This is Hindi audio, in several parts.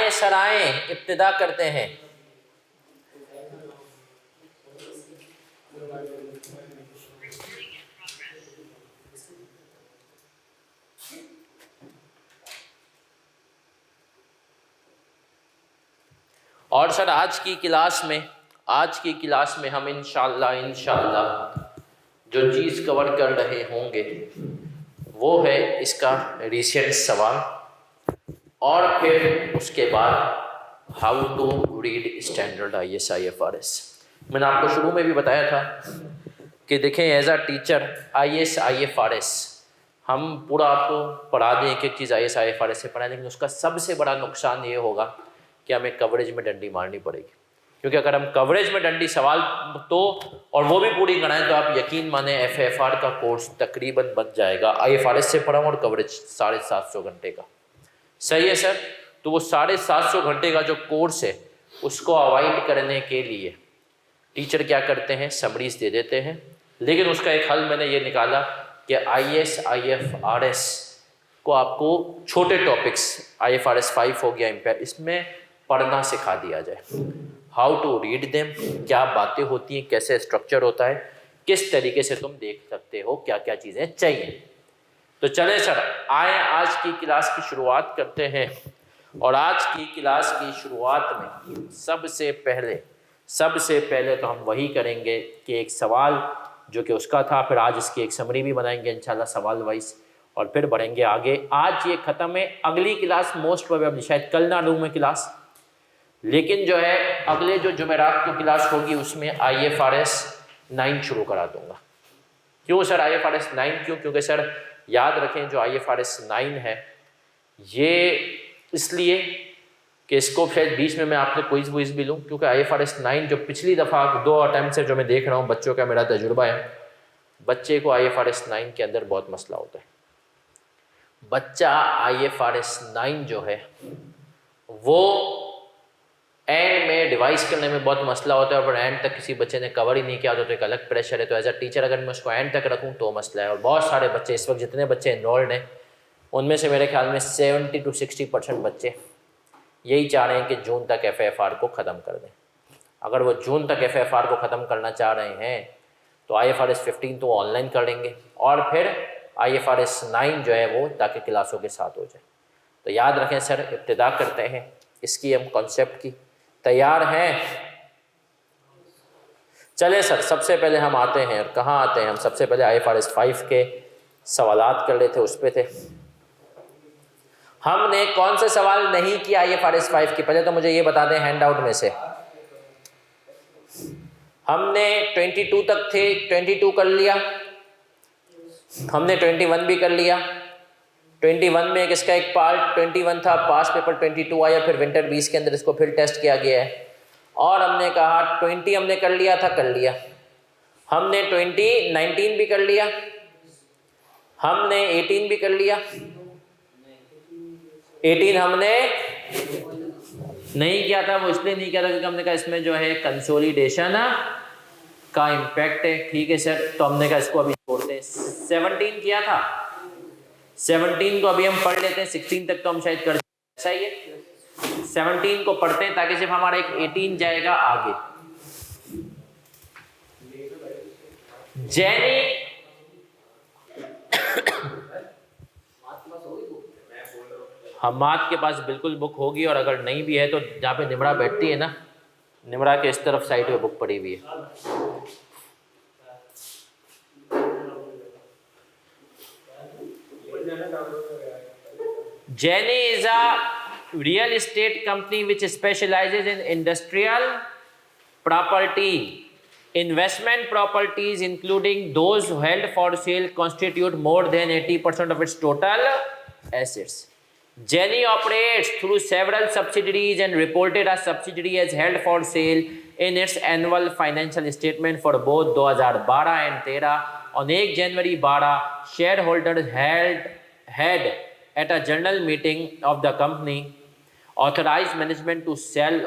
आए सर आए, इब्तिदा करते हैं। और सर आज की क्लास में हम इंशाल्लाह जो चीज़ कवर कर रहे होंगे वो है इसका रिसेंट सवाल, और फिर उसके बाद how to read standard IAS IFRS। मैंने आपको शुरू में भी बताया था कि देखें as a teacher IAS IFRS हम पूरा आपको पढ़ा दें, एक एक चीज़ IAS IFRS से पढ़ाएं, लेकिन उसका सबसे बड़ा नुकसान ये होगा कि हमें कवरेज में डंडी मारनी पड़ेगी। क्योंकि अगर हम कवरेज में डंडी सवाल तो और वो भी पूरी कराएं तो आप यकीन माने FFR का कोर्स तकरीबन बन जाएगा। IFRS से पढ़ा और कवरेज 750 घंटे का। सही है सर। तो वो 750 घंटे का जो कोर्स है उसको अवॉइड करने के लिए टीचर क्या करते हैं, समरीज दे देते हैं। लेकिन उसका एक हल मैंने ये निकाला कि IAS IFRS को आपको छोटे टॉपिक्स IFRS 5 हो गया इम्पैक्ट, इसमें पढ़ना सिखा दिया जाए। हाउ टू रीड देम, क्या बातें होती हैं, कैसे स्ट्रक्चर होता है, किस तरीके से तुम देख सकते हो, क्या क्या चीज़ें चाहिए। तो चलें सर आए आज की क्लास की शुरुआत करते हैं। और आज की क्लास की शुरुआत में सबसे पहले तो हम वही करेंगे कि एक सवाल जो कि उसका था, फिर आज इसकी एक समरी भी बनाएंगे इंशाल्लाह सवाल वाइज, और फिर बढ़ेंगे आगे। आज ये ख़त्म है, अगली क्लास मोस्ट प्रोबेबली शायद कल ना लूँ मैं क्लास, लेकिन जो है अगले जो जुमेरात को क्लास होगी उसमें IFRS 9 शुरू करा दूंगा। क्यों सर IFRS 9 क्यों? क्योंकि सर याद रखें जो IFRS 9 है ये इसलिए कि इसको शायद बीच में मैं आपने क्विज वुइज भी लूँ, क्योंकि IFRS 9 जो पिछली दफ़ा 2 अटैम्प्ट से जो मैं देख रहा हूँ बच्चों का, मेरा तजुर्बा है, बच्चे को IFRS 9 के अंदर बहुत मसला होता है। बच्चा IFRS 9 जो है वो एंड में डिवाइस करने में बहुत मसला होता है, और एंड तक किसी बच्चे ने कवर ही नहीं किया होता तो एक अलग प्रेशर है। तो एज अ टीचर अगर मैं उसको एंड तक रखूँ तो मसला है। और बहुत सारे बच्चे इस वक्त जितने बच्चे इन्वॉल्व हैं उनमें से मेरे ख्याल में 70 to 60% बच्चे यही चाह रहे हैं कि जून तक FFR को ख़त्म कर दें। अगर वो जून तक FFR को ख़त्म करना चाह रहे हैं तो IFRS 15 तो ऑनलाइन कर लेंगे, और फिर IFRS 9 जो है वो ताकि क्लासों के साथ हो जाए। तो याद रखें सर, इब्तिदा करते हैं इसकी हम कॉन्सेप्ट की। तैयार हैं? चले सर सबसे पहले हम आते हैं, और कहाँ आते हैं हम, सबसे पहले IFRS 5 के सवालात कर लेते, उस पे थे। हमने कौन से सवाल नहीं किया IFRS 5 के, पहले तो मुझे ये बता दें हैंड आउट में से। हमने 22 तक थे, 22 कर लिया, हमने 21 भी कर लिया। 21 में इसका एक पार्ट 21 था, पास पेपर 22 आया, फिर विंटर 20 के अंदर इसको फिर टेस्ट किया गया है। और हमने कहा 20 हमने कर लिया था, कर लिया। हमने 19 भी कर लिया, हमने 18 भी कर लिया। 18 हमने नहीं किया था, वो इसलिए नहीं किया था क्योंकि हमने कहा इसमें जो है कंसोलिडेशन का इम्पैक्ट है। ठीक है सर, तो हमने कहा इसको अभी छोड़ते हैं। 17 किया था, 17 को अभी हम पढ़ लेते हैं, 16 तक तो हम शायद कर, ऐसा ही है। 17 को पढ़ते हैं ताकि सिर्फ हमारा एक 18 जाएगा आगे। जेनी हमाद के पास बिल्कुल बुक होगी, और अगर नहीं भी है तो जहाँ पे निमरा बैठती है ना, निमरा के इस तरफ साइड पे बुक पड़ी हुई है। Jenny is a real estate company which specializes in industrial property. Investment properties, including those held for sale, constitute more than 80% of its total assets. Jenny operates through several subsidiaries and reported a subsidiary as held for sale in its annual financial statement for both 2012 and 13. On 1 January 12, shareholders had at a general meeting of the company authorized management to sell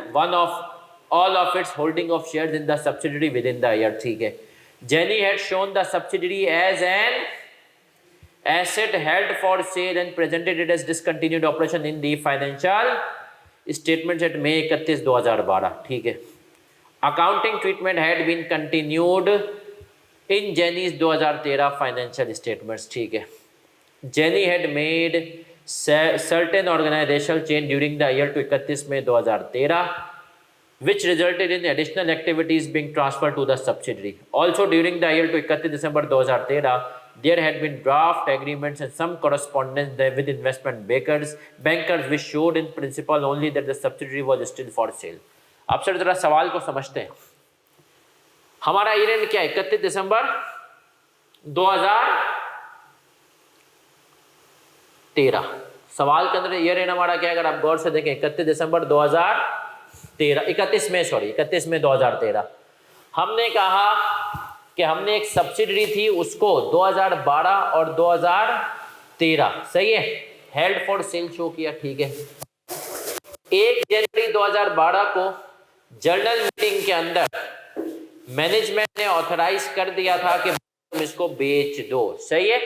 all of its holding of shares in the subsidiary within the year. ठीक है, Jenny had shown the subsidiary as an asset held for sale and presented it as discontinued operation in the financial statements at May 31 2012, ठीक है। Accounting treatment had been continued in Jenny's 2013 financial statements, ठीक है। Jenny had made certain organisational change during the year to 31 May 2013 which resulted in additional activities being transferred to the subsidiary. Also during the year to 31 December 2013, there had been draft agreements and some correspondence there with investment bankers which showed in principle only that the subsidiary was still for sale. अब सर जरा सवाल को समझते हैं। हमारा ईयर एंड क्या है? 31 दिसंबर 2013। सवाल के अंदर ईयर एंड हमारा क्या है? अगर आप गौर से देखें 31 दिसंबर 2013 31 मई 2013। हमने कहा कि हमने एक सब्सिडरी थी उसको 2012 और 2013, सही है, हेल्ड फॉर सेल शो किया, ठीक है। 1 जनवरी 2012 को जनरल मीटिंग के अंदर मैनेजमेंट ने ऑथराइज कर दिया था कि तुम इसको बेच दो, सही है।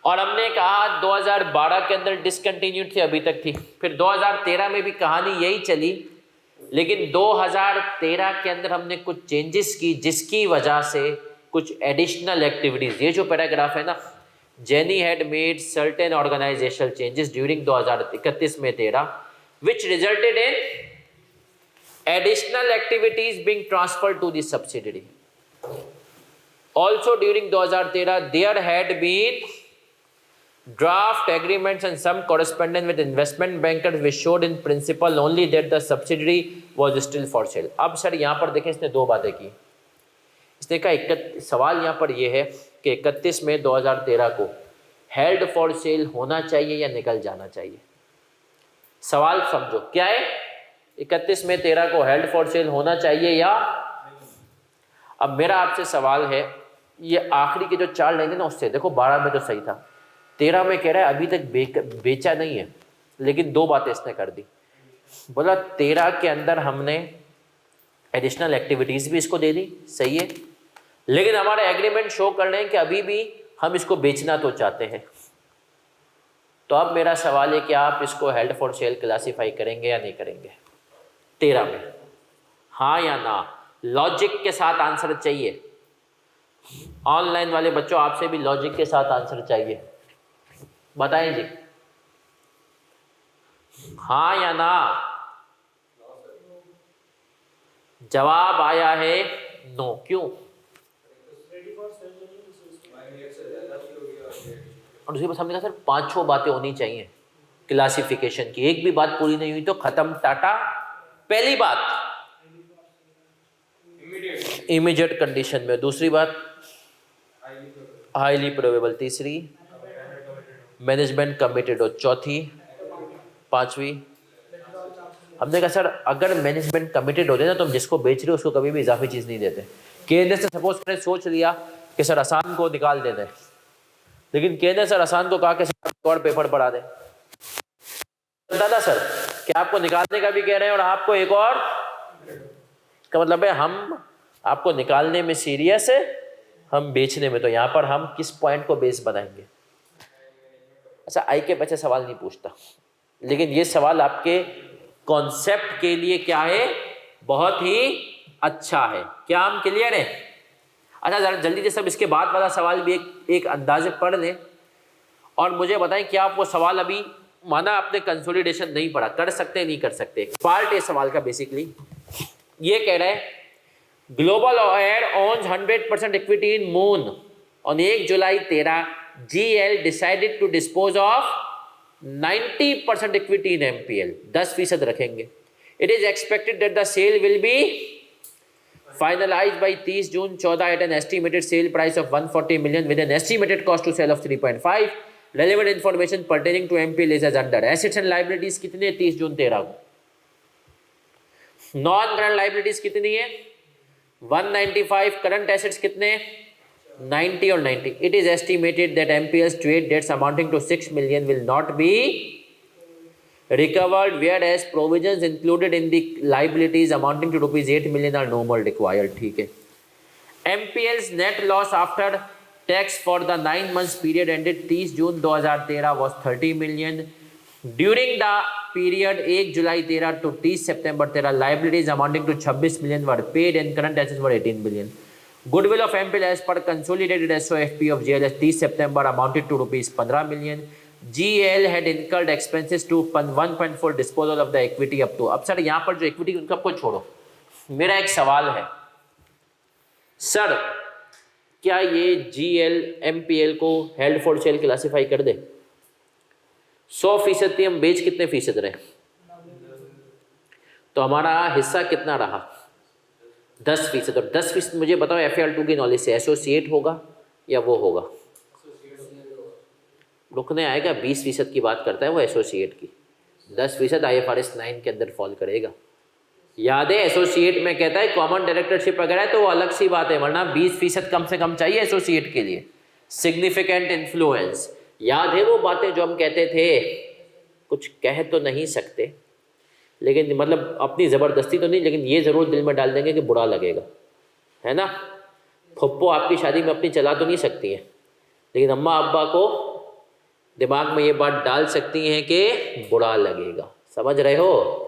और हमने कहा 2012 के अंदर डिसकंटिन्यूड थी, अभी तक थी। फिर 2013 में भी कहानी यही चली, लेकिन 2013 के अंदर हमने कुछ चेंजेस की जिसकी वजह से कुछ एडिशनल एक्टिविटीज, ये जो पैराग्राफ है ना, Jenny had made certain organizational changes during 2031 में 13 which resulted in additional activities being transferred to the subsidiary. Also during 2013 there had been draft agreements and some correspondence with investment bankers which showed in principle only that the subsidiary was still for sale. अब सर यहाँ पर देखें, इसने दो बातें की। इसने कहा सवाल यहाँ पर यह है कि 31 मई 2013 को हेल्ड फॉर सेल होना चाहिए या निकल जाना चाहिए। सवाल समझो क्या है? 31 मई 13 को हेल्ड फॉर सेल होना चाहिए या। अब मेरा आपसे सवाल है, ये आखिरी के जो 4 लाइन है ना, उससे देखो 12 में तो सही था, 13 में कह रहा है अभी तक बेचा नहीं है, लेकिन 2 बातें इसने कर दी। बोला 13 के अंदर हमने एडिशनल एक्टिविटीज भी इसको दे दी, सही है, लेकिन हमारे एग्रीमेंट शो कर रहे हैं कि अभी भी हम इसको बेचना तो चाहते हैं। तो अब मेरा सवाल है कि आप इसको हेल्ड फॉर सेल क्लासीफाई करेंगे या नहीं करेंगे 13 में, हाँ या ना? लॉजिक के साथ आंसर चाहिए। ऑनलाइन वाले बच्चों, आपसे भी लॉजिक के साथ आंसर चाहिए, बताएं जी, हाँ या ना? जवाब आया है नो, क्यों? और दूसरी बात हमने कहा सर 5-6 बातें होनी चाहिए क्लासिफिकेशन की, एक भी बात पूरी नहीं हुई तो खत्म, टाटा। पहली बात इमीडिएट कंडीशन में, दूसरी बात हाईली प्रोबेबल, तीसरी मैनेजमेंट कमिटेड हो, चौथी, पांचवी हमने कहा सर अगर मैनेजमेंट कमिटेड होते ना तो हम जिसको बेच रहे हो उसको कभी भी इजाफी चीज़ नहीं देते। केंद्र से सपोज मैंने सोच लिया कि सर आसान को निकाल देते हैं, लेकिन केंद्र सर आसान को कहा कि सर और पेपर बढ़ा दें, दादा सर कि आपको निकालने का भी कह रहे हैं और आपको एक और का मतलब है हम आपको निकालने में सीरियस है, हम बेचने में। तो यहाँ पर हम किस पॉइंट को बेस बनाएंगे? अच्छा, आई के बच्चे सवाल नहीं पूछता, लेकिन ये सवाल आपके कॉन्सेप्ट के लिए क्या है, बहुत ही अच्छा है। क्या हम क्लियर है? अच्छा जरा जल्दी से सब इसके बाद वाला सवाल भी एक अंदाजे पढ़ लें और मुझे बताएं कि आप वो सवाल अभी माना आपने कंसोलिडेशन नहीं पढ़ा, कर सकते नहीं कर सकते। पार्ट ए सवाल का बेसिकली ये कह रहा है global oil owns 100% equity in moon on 1 July 13 GL decided to dispose of 90% equity in MPL, 10% रखेंगे। It is expected that the sale will be finalized by 30 June 14 at an estimated sale price of 140 million with an estimated cost to sell of 3.5. Relevant information pertaining to MPL is as under. Assets and liabilities कितने 30 जून 13 को? नॉन करंट लाइबिलिटीज कितनी है 195, करंट एसेट्स कितने 90 और 90. It is estimated that MPL's trade debts amounting to 6 million will not be recovered, whereas provisions included in the liabilities amounting to rupees 8 million are no more required. ठीक है. MPL's net loss after tax for the 9 months period ended 30 June 2013 was 30 million. During the period 1 July 13 to 30 September 13 liabilities amounting to 26 million were paid and current assets were 18 billion. Goodwill of MPL as per consolidated SOFP of GLS 30 September amounted to rupees 15 million. GL had incurred expenses to 1.4 disposal of the equity up to. अब सर यहाँ पर जो इक्विटी उनका को छोड़ो, मेरा एक सवाल है सर, क्या ये GL MPL को हेल्ड फॉर सेल क्लासिफाई कर दे? 100% थी, हम बेच कितने फीसद रहे? तो हमारा हिस्सा कितना रहा? 10%. और 10% मुझे बताओ FAL2 की नॉलेज से एसोसिएट होगा या वो होगा? रुकने आएगा. 20% की बात करता है वो एसोसिएट की. 10% IFRS 9 के अंदर फॉल करेगा. याद है एसोसिएट में कहता है कॉमन डायरेक्टरशिप अगर है तो वो अलग सी बात है, वरना 20% कम से कम चाहिए एसोसिएट के लिए. सिग्निफिकेंट इन्फ्लुएंस, याद है वो बातें जो हम कहते थे? कुछ कह तो नहीं सकते, लेकिन मतलब अपनी ज़बरदस्ती तो नहीं, लेकिन ये ज़रूर दिल में डाल देंगे कि बुरा लगेगा, है ना? फुप्पो आपकी शादी में अपनी चला तो नहीं सकती हैं, लेकिन अम्मा अब्बा को दिमाग में ये बात डाल सकती हैं कि बुरा लगेगा. समझ रहे हो?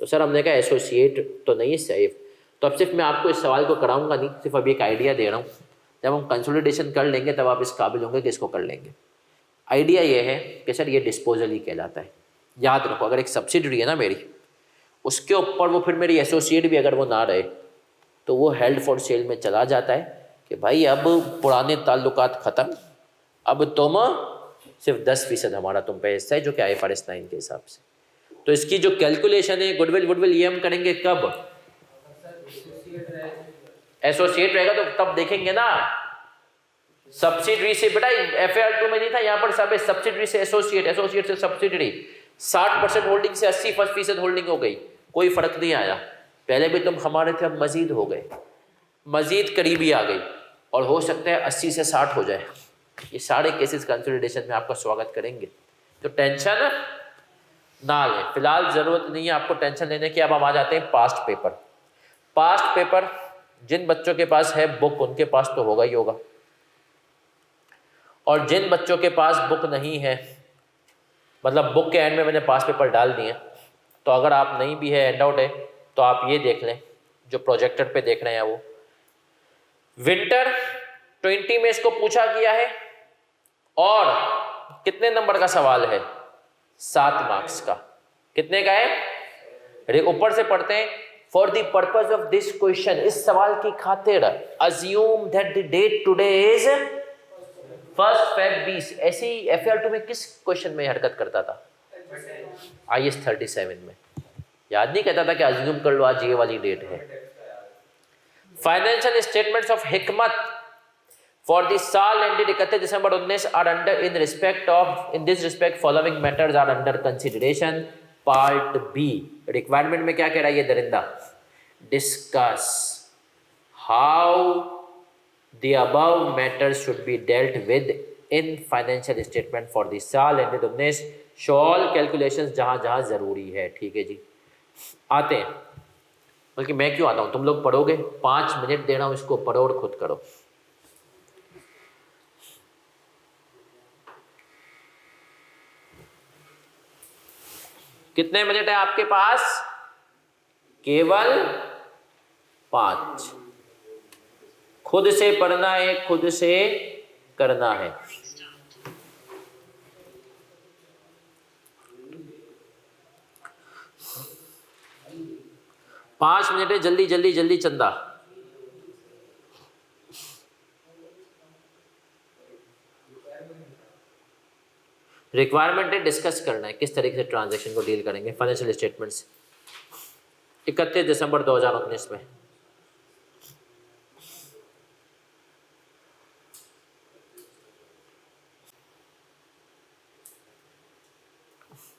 तो सर हमने कहा एसोसिएट तो नहीं सेफ. तो अब सिर्फ मैं आपको इस सवाल को कराऊंगा नहीं, सिर्फ अभी एक आइडिया दे रहा हूँ. जब हम कंसोलिडेशन कर लेंगे तब आप इस काबिल होंगे कि इसको कर लेंगे. आइडिया ये है कि सर ये डिस्पोजल ही कहलाता है. याद रखो, अगर एक सब्सिडरी है ना मेरी, उसके ऊपर वो फिर मेरी एसोसिएट भी अगर वो ना रहे तो वो हेल्ड फॉर सेल में चला जाता है कि भाई अब पुराने ताल्लुकात ख़त्म, अब तुम सिर्फ 10% हमारा तुम पे हिस्सा है, जो कि IFRS 9 के हिसाब से. तो इसकी जो कैलकुलेशन है गुडविल ये हम करेंगे कब? एसोसिएट रहेगा तो तब देखेंगे ना. सब्सिडरी से बेटा FAL2 में नहीं था, यहाँ पर सब है सब्सिडरी से एसोसिएट, एसोसिएट से सब्सिडरी. 60% होल्डिंग से 80% होल्डिंग हो गई, कोई फर्क नहीं आया. पहले भी तुम हमारे थे, अब मजीद हो गए, मजीद करीबी आ गई, और हो सकता है 80 से 60 हो जाए. ये सारे केसेस कंसोलिडेशन में आपका स्वागत करेंगे, तो टेंशन ना लें. फिलहाल ज़रूरत नहीं है आपको टेंशन लेने की. अब हम आ जाते हैं पास्ट पेपर. पास्ट पेपर जिन बच्चों के पास है बुक उनके पास तो होगा ही होगा, और जिन बच्चों के पास बुक नहीं है, मतलब बुक के एंड में मैंने पास पेपर डाल दिए, तो अगर आप नहीं भी है एंड आउट है तो आप ये देख लें जो प्रोजेक्टर पे देख रहे हैं वो विंटर 20 में इसको पूछा गया है, और कितने नंबर का सवाल है? 7 मार्क्स का. कितने का है? ऊपर से पढ़ते हैं. For the purpose of this question, इस सवाल की खातिर assume that the date today is 1 Feb 20. ऐसी FAL2 में किस क्वेश्चन में हरकत करता था? IS 37 में. याद नहीं कहता था कि अज्यूम कर लो आज ये वाली डेट है. Financial statements of Hikmat for the साल ended 31 December 19 are under in this respect following matters are under consideration. Part B. Requirement में क्या कह रहा है ये दरिंदा? Discuss how the above matters should be dealt with in financial statement for the साल ended 19. शॉल कैलकुलेशंस जहाँ जहाँ ज़रूरी है. ठीक है जी, आते हैं. बल्कि मैं क्यों आता हूँ, तुम लोग पढ़ोगे. 5 मिनट दे रहा हूँ, इसको पढ़ो और खुद करो. कितने मिनट है आपके पास? केवल 5. खुद से पढ़ना है, खुद से करना है. पांच मिनट है, जल्दी जल्दी जल्दी चंदा. रिक्वायरमेंट है, डिस्कस करना है किस तरीके से ट्रांजैक्शन को डील करेंगे फाइनेंशियल स्टेटमेंट्स 31 दिसंबर 2019 में.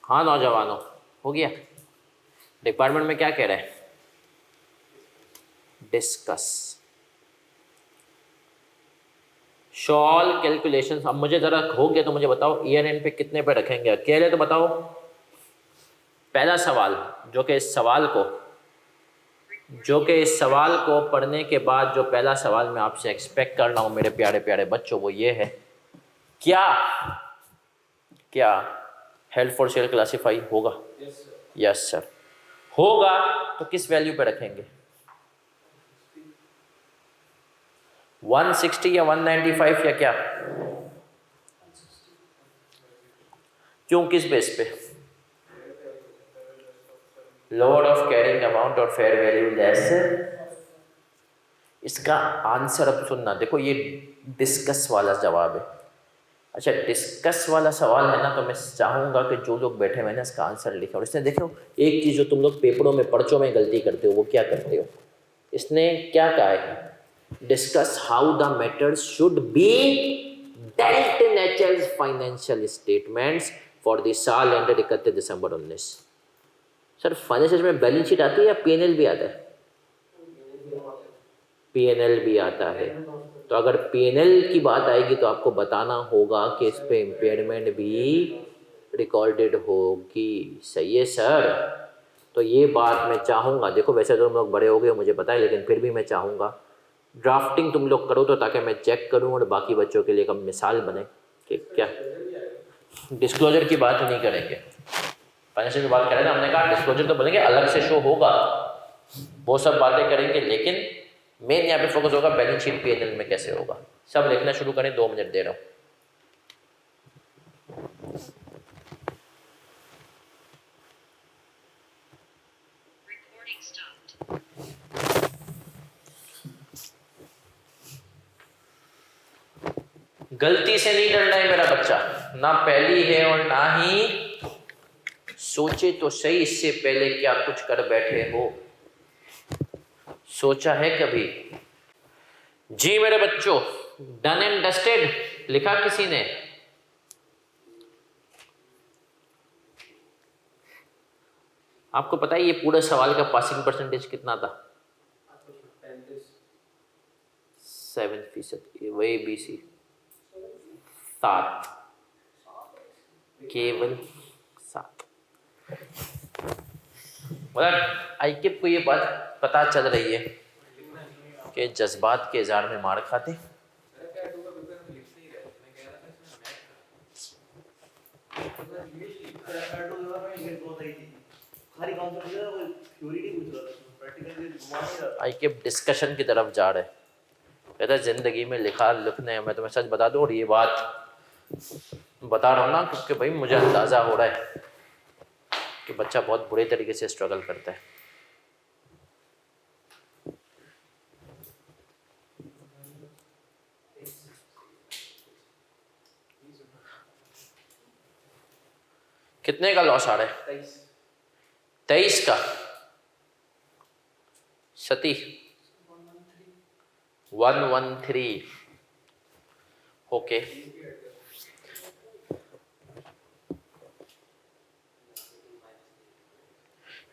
हाँ नौजवानों, हो गया. डिपार्टमेंट में क्या कह रहे हैं? Discuss shawl calculations. अब मुझे ज़रा हो गया तो मुझे बताओ ईयर एंड पे कितने पे रखेंगे अकेले? तो बताओ. पहला सवाल जो कि इस सवाल को पढ़ने के बाद जो पहला सवाल मैं आपसे एक्सपेक्ट कर रहा हूँ मेरे प्यारे प्यारे बच्चों, वो ये है, क्या हेल्ड फॉर सेल क्लासीफाई होगा? Yes sir. होगा तो किस वैल्यू पे रखेंगे? 160 या 195 या क्या? क्यों, किस बेस पे? लोअर ऑफ कैरिंग अमाउंट और फेयर वैल्यू लेस। इसका आंसर अब सुनना, देखो ये डिस्कस वाला जवाब है। अच्छा, डिस्कस वाला सवाल है ना, तो मैं चाहूँगा कि जो लोग बैठे हुए ना इसका आंसर लिखे। और इसने देखो एक चीज़ जो तुम लोग पेपरों में पर्चों में गलती करते हो, वो क्या करते हो, इसने क्या कहा है? Discuss how the matters should be dealt in HL's financial statements for the साल एंडेड 31 दिसंबर 19। सर फाइनेंशियल में बैलेंस शीट आती है या पीएनएल भी आता है? पीएनएल भी आता है। तो अगर पीएनएल की बात आएगी तो आपको बताना होगा कि इस पे इम्पेयरमेंट भी रिकॉर्डेड होगी। सही है सर। तो ये बात मैं चाहूँगा, देखो वैसे तो तुम लोग बड़े हो गए मुझे पता है, लेकिन फिर भी मैं चाहूँगा ड्राफ्टिंग तुम लोग करो तो ताकि मैं चेक करूँ और बाकी बच्चों के लिए एक मिसाल बने कि क्या। डिस्क्लोजर की बात नहीं करेंगे, फाइनेंशियल की बात करें ना, हमने कहा डिस्क्लोजर तो बोलेंगे अलग से शो होगा, वो सब बातें करेंगे, लेकिन मेन यहाँ पे फोकस होगा बैलेंस शीट पीएनएल में कैसे होगा। सब लिखना शुरू करें, 2 मिनट दे रहा हूँ। गलती से नहीं डरना है मेरा बच्चा, ना पहली है और ना ही सोचे तो सही इससे पहले क्या कुछ कर बैठे हो। सोचा है कभी? जी मेरे बच्चों, डन एंड डस्टेड लिखा किसी ने? आपको पता है ये पूरे सवाल का पासिंग परसेंटेज कितना था? 7%। वही BC 7, केवल 7। मतलब आईकेप को ये बात पता चल रही है कि जज्बात के इज़हार में मार खाते। आईकेप डिस्कशन की तरफ जा रहे, कहता ज़िंदगी में लिखने मैं तुम्हें सच बता दूं, और ये बात बता रहा हूँ ना क्योंकि भाई मुझे अंदाज़ा हो रहा है कि बच्चा बहुत बुरे तरीके से स्ट्रगल करता है। कितने का लॉस आ रहा है? 23 का। सती 113। ओके,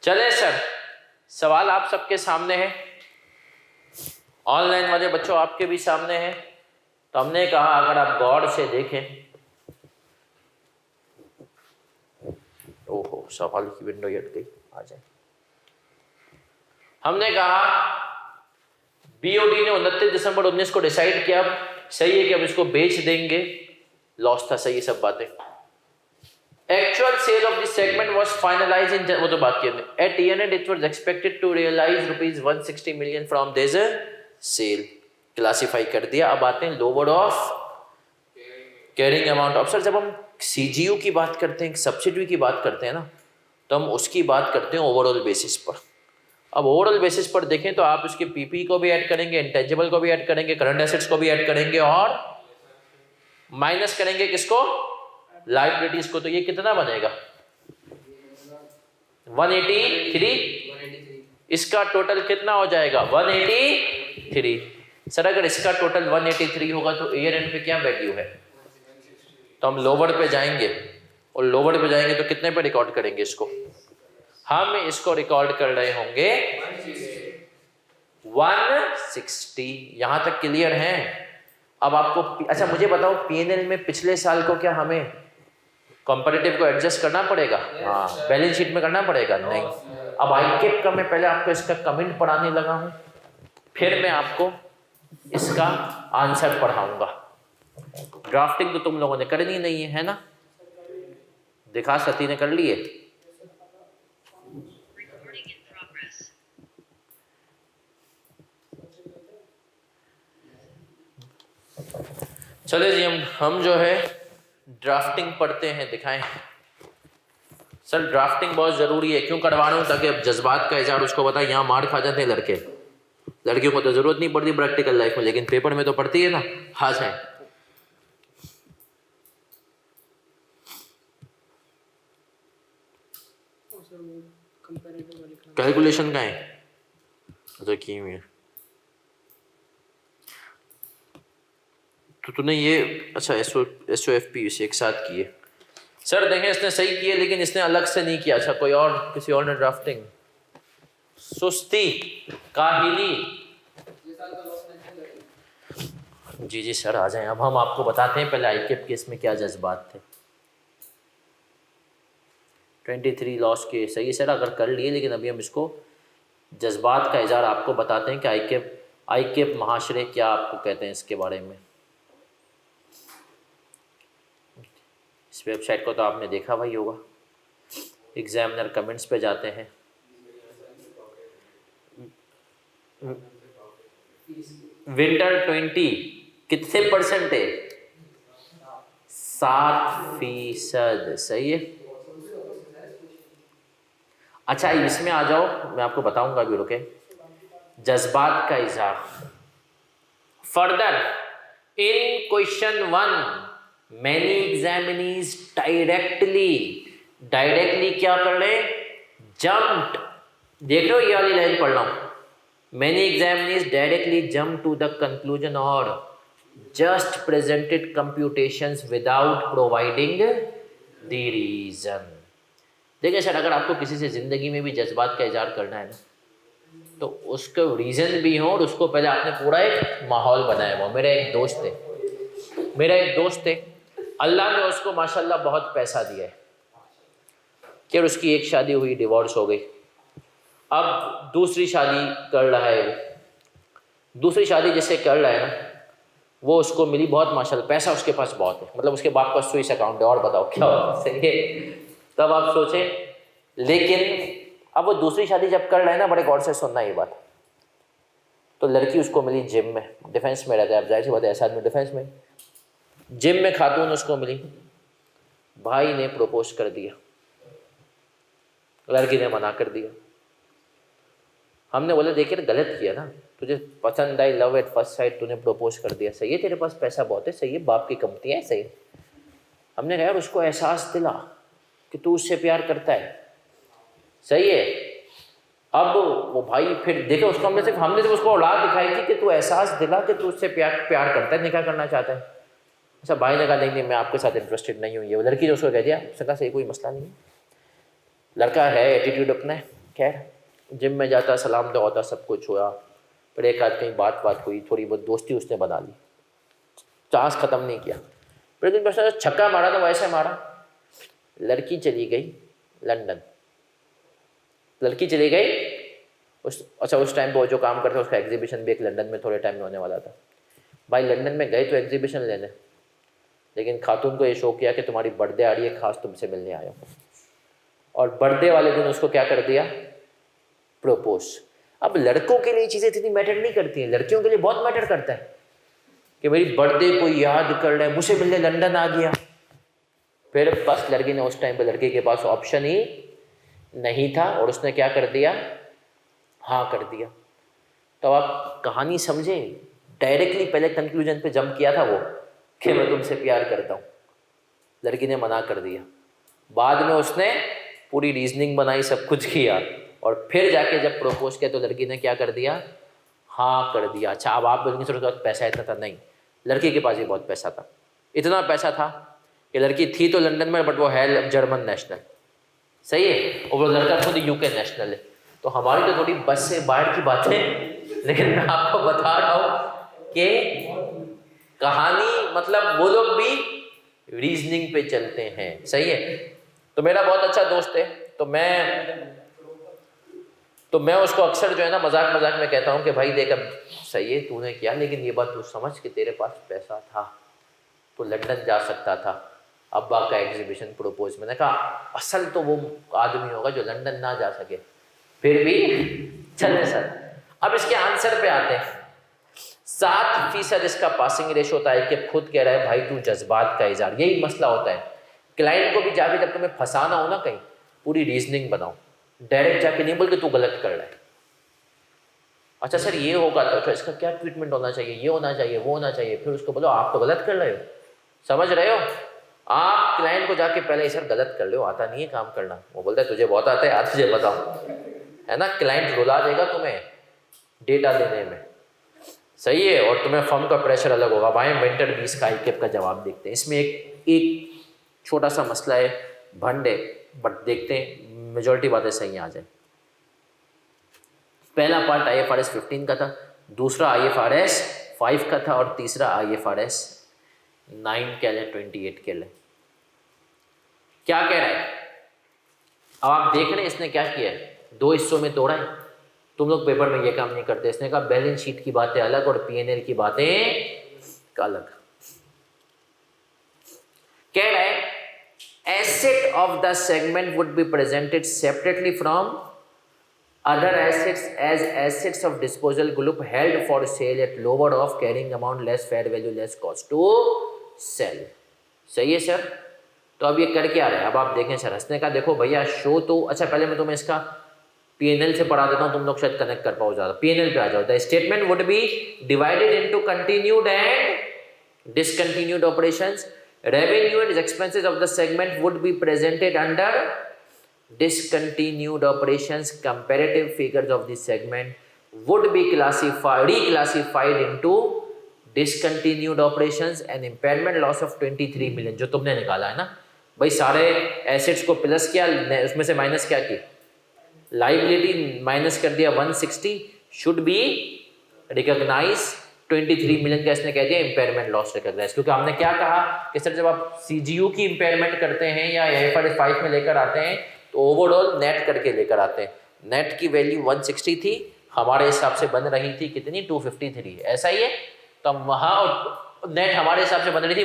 चले सर, सवाल आप सबके सामने है, ऑनलाइन वाले बच्चों आपके भी सामने है। तो हमने कहा अगर आप गौर से देखें, ओहो सवाल की विंडो हट गई, आ जाए। हमने कहा बीओडी ने 29 दिसंबर 19 को डिसाइड किया, सही है कि हम इसको बेच देंगे, लॉस था, सही है सब बातें। Actual sale of this segment was finalised in, वो तो बात की हमने, at year end it was expected to realise ₹160 million from this sale. Classify कर दिया। अब आते हैं लोअर ऑफ कैरिंग अमाउंट। अब सर जब हम सीजीयू की बात करते हैं, सब्सिडी की बात करते हैं ना, तो हम उसकी बात करते हैं ओवरऑल बेसिस पर। अब ओवरऑल बेसिस पर देखें तो आप उसके पीपी को भी ऐड करेंगे, इंटेंजिबल को भी ऐड करेंगे, करंट एसेट्स को भी ऐड करेंगे और माइनस करेंगे किसको? लायबिलिटीज को। तो ये कितना बनेगा? 183। इसका टोटल कितना हो जाएगा? 183। सर अगर इसका टोटल 183 होगा तो ईयर एंड पे क्या वैल्यू है? तो हम लोअर पे जाएंगे, और लोअर पे जाएंगे तो कितने पे रिकॉर्ड करेंगे इसको? हम इसको रिकॉर्ड कर रहे होंगे 160। यहां तक क्लियर है? अब आपको अच्छा मुझे बताओ, पीएनएल में पिछले साल को क्या हमें कंपैरेटिव को एडजस्ट करना पड़ेगा? हाँ, बैलेंस शीट में करना पड़ेगा? नहीं। अब आईकेप का मैं पहले आपको इसका कमेंट पढ़ाने लगा हूं, फिर मैं आपको इसका आंसर पढ़ाऊंगा। ड्राफ्टिंग तो तुम लोगों ने करनी नहीं है ना? दिखा, सती ने कर लिए। चले जी, हम जो है ड्राफ्टिंग पढ़ते हैं, दिखाएं। सर ड्राफ्टिंग बहुत ज़रूरी है, क्यों करवा रहा हूँ? ताकि अब जज्बात का इजहार उसको बताए। यहाँ मार खा जाते हैं लड़के, लड़कियों को तो ज़रूरत नहीं पड़ती प्रैक्टिकल लाइफ में, लेकिन पेपर में तो पड़ती है ना। हाँ जाए, कैलकुलेशन का है तो की हुई है। तो तूने ये अच्छा SOFP से एक साथ किए। सर देखें, इसने सही किए लेकिन इसने अलग से नहीं किया। अच्छा, कोई और, किसी और ने ड्राफ्टिंग, सुस्ती, काहिली। जी जी सर, आ जाएं। अब हम आपको बताते हैं पहले ICAP केस में क्या जज्बात थे। 23 लॉस के सही है सर, अगर कर लिए, लेकिन अभी हम इसको जज्बात का इजहार आपको बताते हैं कि ICAP महाशरे क्या आपको कहते हैं इसके बारे में। इस वेबसाइट को तो आपने देखा भाई होगा, एग्जामिनर कमेंट्स पे जाते हैं। विंटर 20 कितने परसेंट है? 7%, सही है। अच्छा इसमें आ जाओ, मैं आपको बताऊंगा, अभी रुके। जज्बात का इजहार further in question 1 many examinees directly क्या कर रहे, जम्प्ड। देख रहे हो, ये वाली लाइन पढ़ रहा हूं। Many examinees directly jump to the conclusion और just presented computations without providing the reason. देखिए सर, अगर आपको किसी से ज़िंदगी में भी जज्बात का इजहार करना है ना, तो उसका रीज़न भी हो और उसको पहले आपने पूरा एक माहौल बनाया हुआ। मेरा एक दोस्त है, अल्लाह ने उसको माशाल्लाह बहुत पैसा दिया है कि उसकी एक शादी हुई, डिवोर्स हो गई, अब दूसरी शादी कर रहा है। वो दूसरी शादी जिससे कर रहा है ना, वो उसको मिली बहुत माशाल्लाह, पैसा उसके पास बहुत है, मतलब उसके बाप का स्विस अकाउंट है, और बताओ क्या सही है। तब आप सोचें, लेकिन अब वो दूसरी शादी जब कर रहा है ना, बड़े गौर से सुनना ये बात, तो लड़की उसको मिली जिम में, डिफेंस में रहता है, अब जाहिर सी बात है ऐसा आदमी डिफेंस में, जिम में खातून उसको मिली, भाई ने प्रपोज कर दिया, लड़की ने मना कर दिया। हमने बोला देखिए गलत किया ना, तुझे पसंद आई, लव एट फर्स्ट साइट, तूने प्रपोज कर दिया, सही है, तेरे पास पैसा बहुत है, सही है, बाप की कंपनी है, सही है। हमने कहा यार उसको एहसास दिला कि तू उससे प्यार करता है, सही है। अब वो भाई फिर देखे उसको, हमने सिर्फ उसको औलाद दिखाई थी कि तू एहसास दिला कि तू उससे प्यार करता है, निकाह करना चाहता है। अच्छा, भाई ने कहा नहीं मैं आपके साथ इंटरेस्टेड नहीं हूँ। ये वो लड़की जो उसको कह दिया, उसने कहा सही, कोई मसला नहीं है, लड़का है, एटीट्यूड अपना है। खैर जिम में जाता, सलाम दुआ होता, सब कुछ हुआ, फिर एक आध कहीं बात हुई, थोड़ी बहुत दोस्ती उसने बना ली, चांस ख़त्म नहीं किया। फिर दिन पर छक्का मारा तो वैसे मारा, लड़की चली गई लंदन। लड़की चली गई उस टाइम पर वो जो काम करता उसका एग्जीबिशन भी एक लंदन में थोड़े टाइम में होने वाला था। भाई लंदन में गए तो एग्जीबिशन लेने, लेकिन खातून को ये शौक किया कि तुम्हारी बर्थडे आ रही है, खास तुमसे मिलने आया हूँ, और बर्थडे वाले दिन उसको क्या कर दिया, प्रपोज। अब लड़कों के लिए चीज़ें इतनी मैटर नहीं करती हैं, लड़कियों के लिए बहुत मैटर करता है कि मेरी बर्थडे को याद कर रहे हैं, मुझसे मिलने लंदन आ गया। फिर बस लड़की ने उस टाइम पे, लड़के के पास ऑप्शन ही नहीं था, और उसने क्या कर दिया, हाँ कर दिया। तो आप कहानी समझें, डायरेक्टली पहले कंक्लूजन पे जंप किया था वो कि मैं तुमसे प्यार करता हूँ, लड़की ने मना कर दिया, बाद में उसने पूरी रीजनिंग बनाई, सब कुछ किया, और फिर जाके जब प्रपोज किया तो लड़की ने क्या कर दिया, हाँ कर दिया। अच्छा, अब आप बोलेंगे सर उसके पास पैसा इतना था, नहीं, लड़की के पास भी बहुत पैसा था, इतना पैसा था कि लड़की थी तो लंदन में, बट वो है जर्मन नेशनल, सही है, और वो लड़का खुद UK नेशनल है। तो हमारी तो थोड़ी बस से बाहर की बात है, लेकिन मैं आपको बता रहा हूँ कि कहानी, मतलब वो लोग भी रीजनिंग पे चलते हैं, सही है। तो मेरा बहुत अच्छा दोस्त है, तो मैं उसको अक्सर जो है ना मजाक में कहता हूँ कि भाई देख, अब सही है तूने किया, लेकिन ये बात तू समझ कि तेरे पास पैसा था तो लंदन जा सकता था, अब्बा का एग्जीबिशन प्रपोज। मैंने कहा असल तो वो आदमी होगा जो लंदन ना जा सके, फिर भी चले सर। अब इसके आंसर पे आते हैं। 7% इसका पासिंग रेशो होता है कि खुद कह रहा है भाई तू जज्बात का इजहार। यही मसला होता है क्लाइंट को भी जाके, जब तुम्हें फंसाना हो ना कहीं, पूरी रीजनिंग बनाओ, डायरेक्ट जाके नहीं बोल के तू गलत कर रहा है। अच्छा सर ये होगा तो इसका क्या ट्रीटमेंट होना चाहिए, ये होना चाहिए, वो होना चाहिए, फिर उसको बोलो आप तो गलत कर रहे हो। समझ रहे हो? आप क्लाइंट को जाके पहले सर गलत कर लो, आता नहीं है काम करना, वो बोलता है तुझे बहुत आता है, आज तुझे बताओ, है ना। क्लाइंट रुला देगा तुम्हें डेटा देने में, सही है, और तुम्हें फर्म का प्रेशर अलग होगा। भाई मेंटर 20 का ICAP का जवाब देखते हैं। इसमें एक छोटा सा मसला है, भंड है, बट देखते हैं मेजॉरिटी बातें सही आ जाए। पहला पार्ट IFRS 15 का था, दूसरा IFRS 5 का था, और तीसरा IFRS 9 के लिए 28 के लिए। क्या कह रहा है अब आप देख रहे हैं, इसने क्या किया है, 2 हिस्सों में तोड़ा है। तुम लोग पेपर में ये काम नहीं करते। इसने कहा बैलेंस शीट की बातें अलग और P&L की बातें अलग। कह रहा है asset of the segment would be presented separately from other assets as assets of disposal group held for sale at lower of carrying amount less fair value less cost to sell। सही है सर। तो अब ये कर क्या रहा है, अब आप देखें सर। हंसने का देखो भैया शो तो, अच्छा पहले मैं तुम्हें इसका P&L से पढ़ा देता हूँ, तुम लोग शायद कनेक्ट कर पाओ ज़्यादा। P&L पे आ जाओ। The statement would be divided into continued and discontinued operations. Revenue and expenses of the segment would be presented under discontinued operations। comparative figures of this segment would be reclassified into discontinued operations। and impairment loss of 23 million जो तुमने निकाला है ना भाई, सारे एसेट्स को प्लस किया, उसमें से माइनस क्या की, लाइबिलिटी माइनस कर दिया 160, शुड बी रिकॉग्नाइज 23 मिलियन का इसने कह दिया इम्पेयरमेंट लॉस रिकॉग्नाइज। क्योंकि हमने क्या कहा कि सर जब आप CGU की इम्पेयरमेंट करते हैं या IFRS 5 में लेकर आते हैं तो ओवरऑल नेट करके लेकर आते हैं। नेट की वैल्यू 160 थी, हमारे हिसाब से बन रही थी कितनी, 253, ऐसा ही है। तो वहाँ नेट हमारे हिसाब से बन रही थी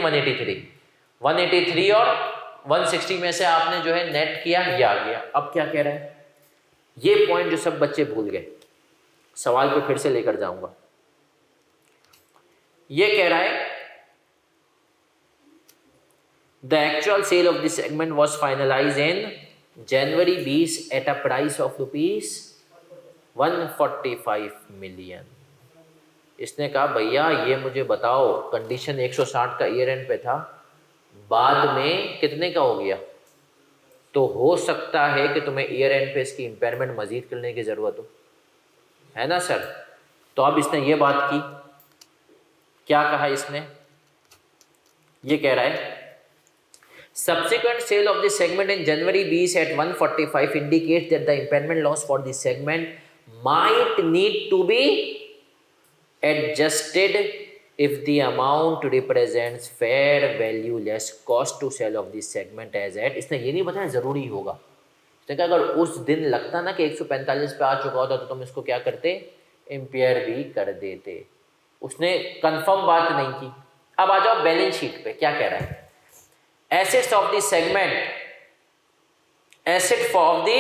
183 और 160 में से आपने जो है नेट किया, ये आ गया। अब क्या कह रहे हैं, ये पॉइंट जो सब बच्चे भूल गए, सवाल पे फिर से लेकर जाऊंगा। ये कह रहा है the actual sale of this segment was finalised in January 20 at a price of rupees 145 million. इसने कहा भैया ये मुझे बताओ, कंडीशन 160 का ईयर एंड पे था, बाद में कितने का हो गया, तो हो सकता है कि तुम्हें ईयर एंड पे इसकी इम्पेयरमेंट मजीद करने की ज़रूरत हो, है ना सर। तो अब इसने ये बात की, क्या कहा इसने, ये कह रहा है subsequent sale of this segment in January 20 at 145 indicates that the impairment loss for this segment might need to be adjusted if the amount represents fair value less cost to sell of this segment as at। इसने ये नहीं बताया ज़रूरी होगा। इसने कहा अगर उस दिन लगता ना कि 145 पे आ चुका होता तो तुम इसको क्या करते, इम्पेयर भी कर देते। उसने कंफर्म बात नहीं की। अब आ जाओ बैलेंस शीट पे, क्या कह रहा है, assets of the segment, asset for the,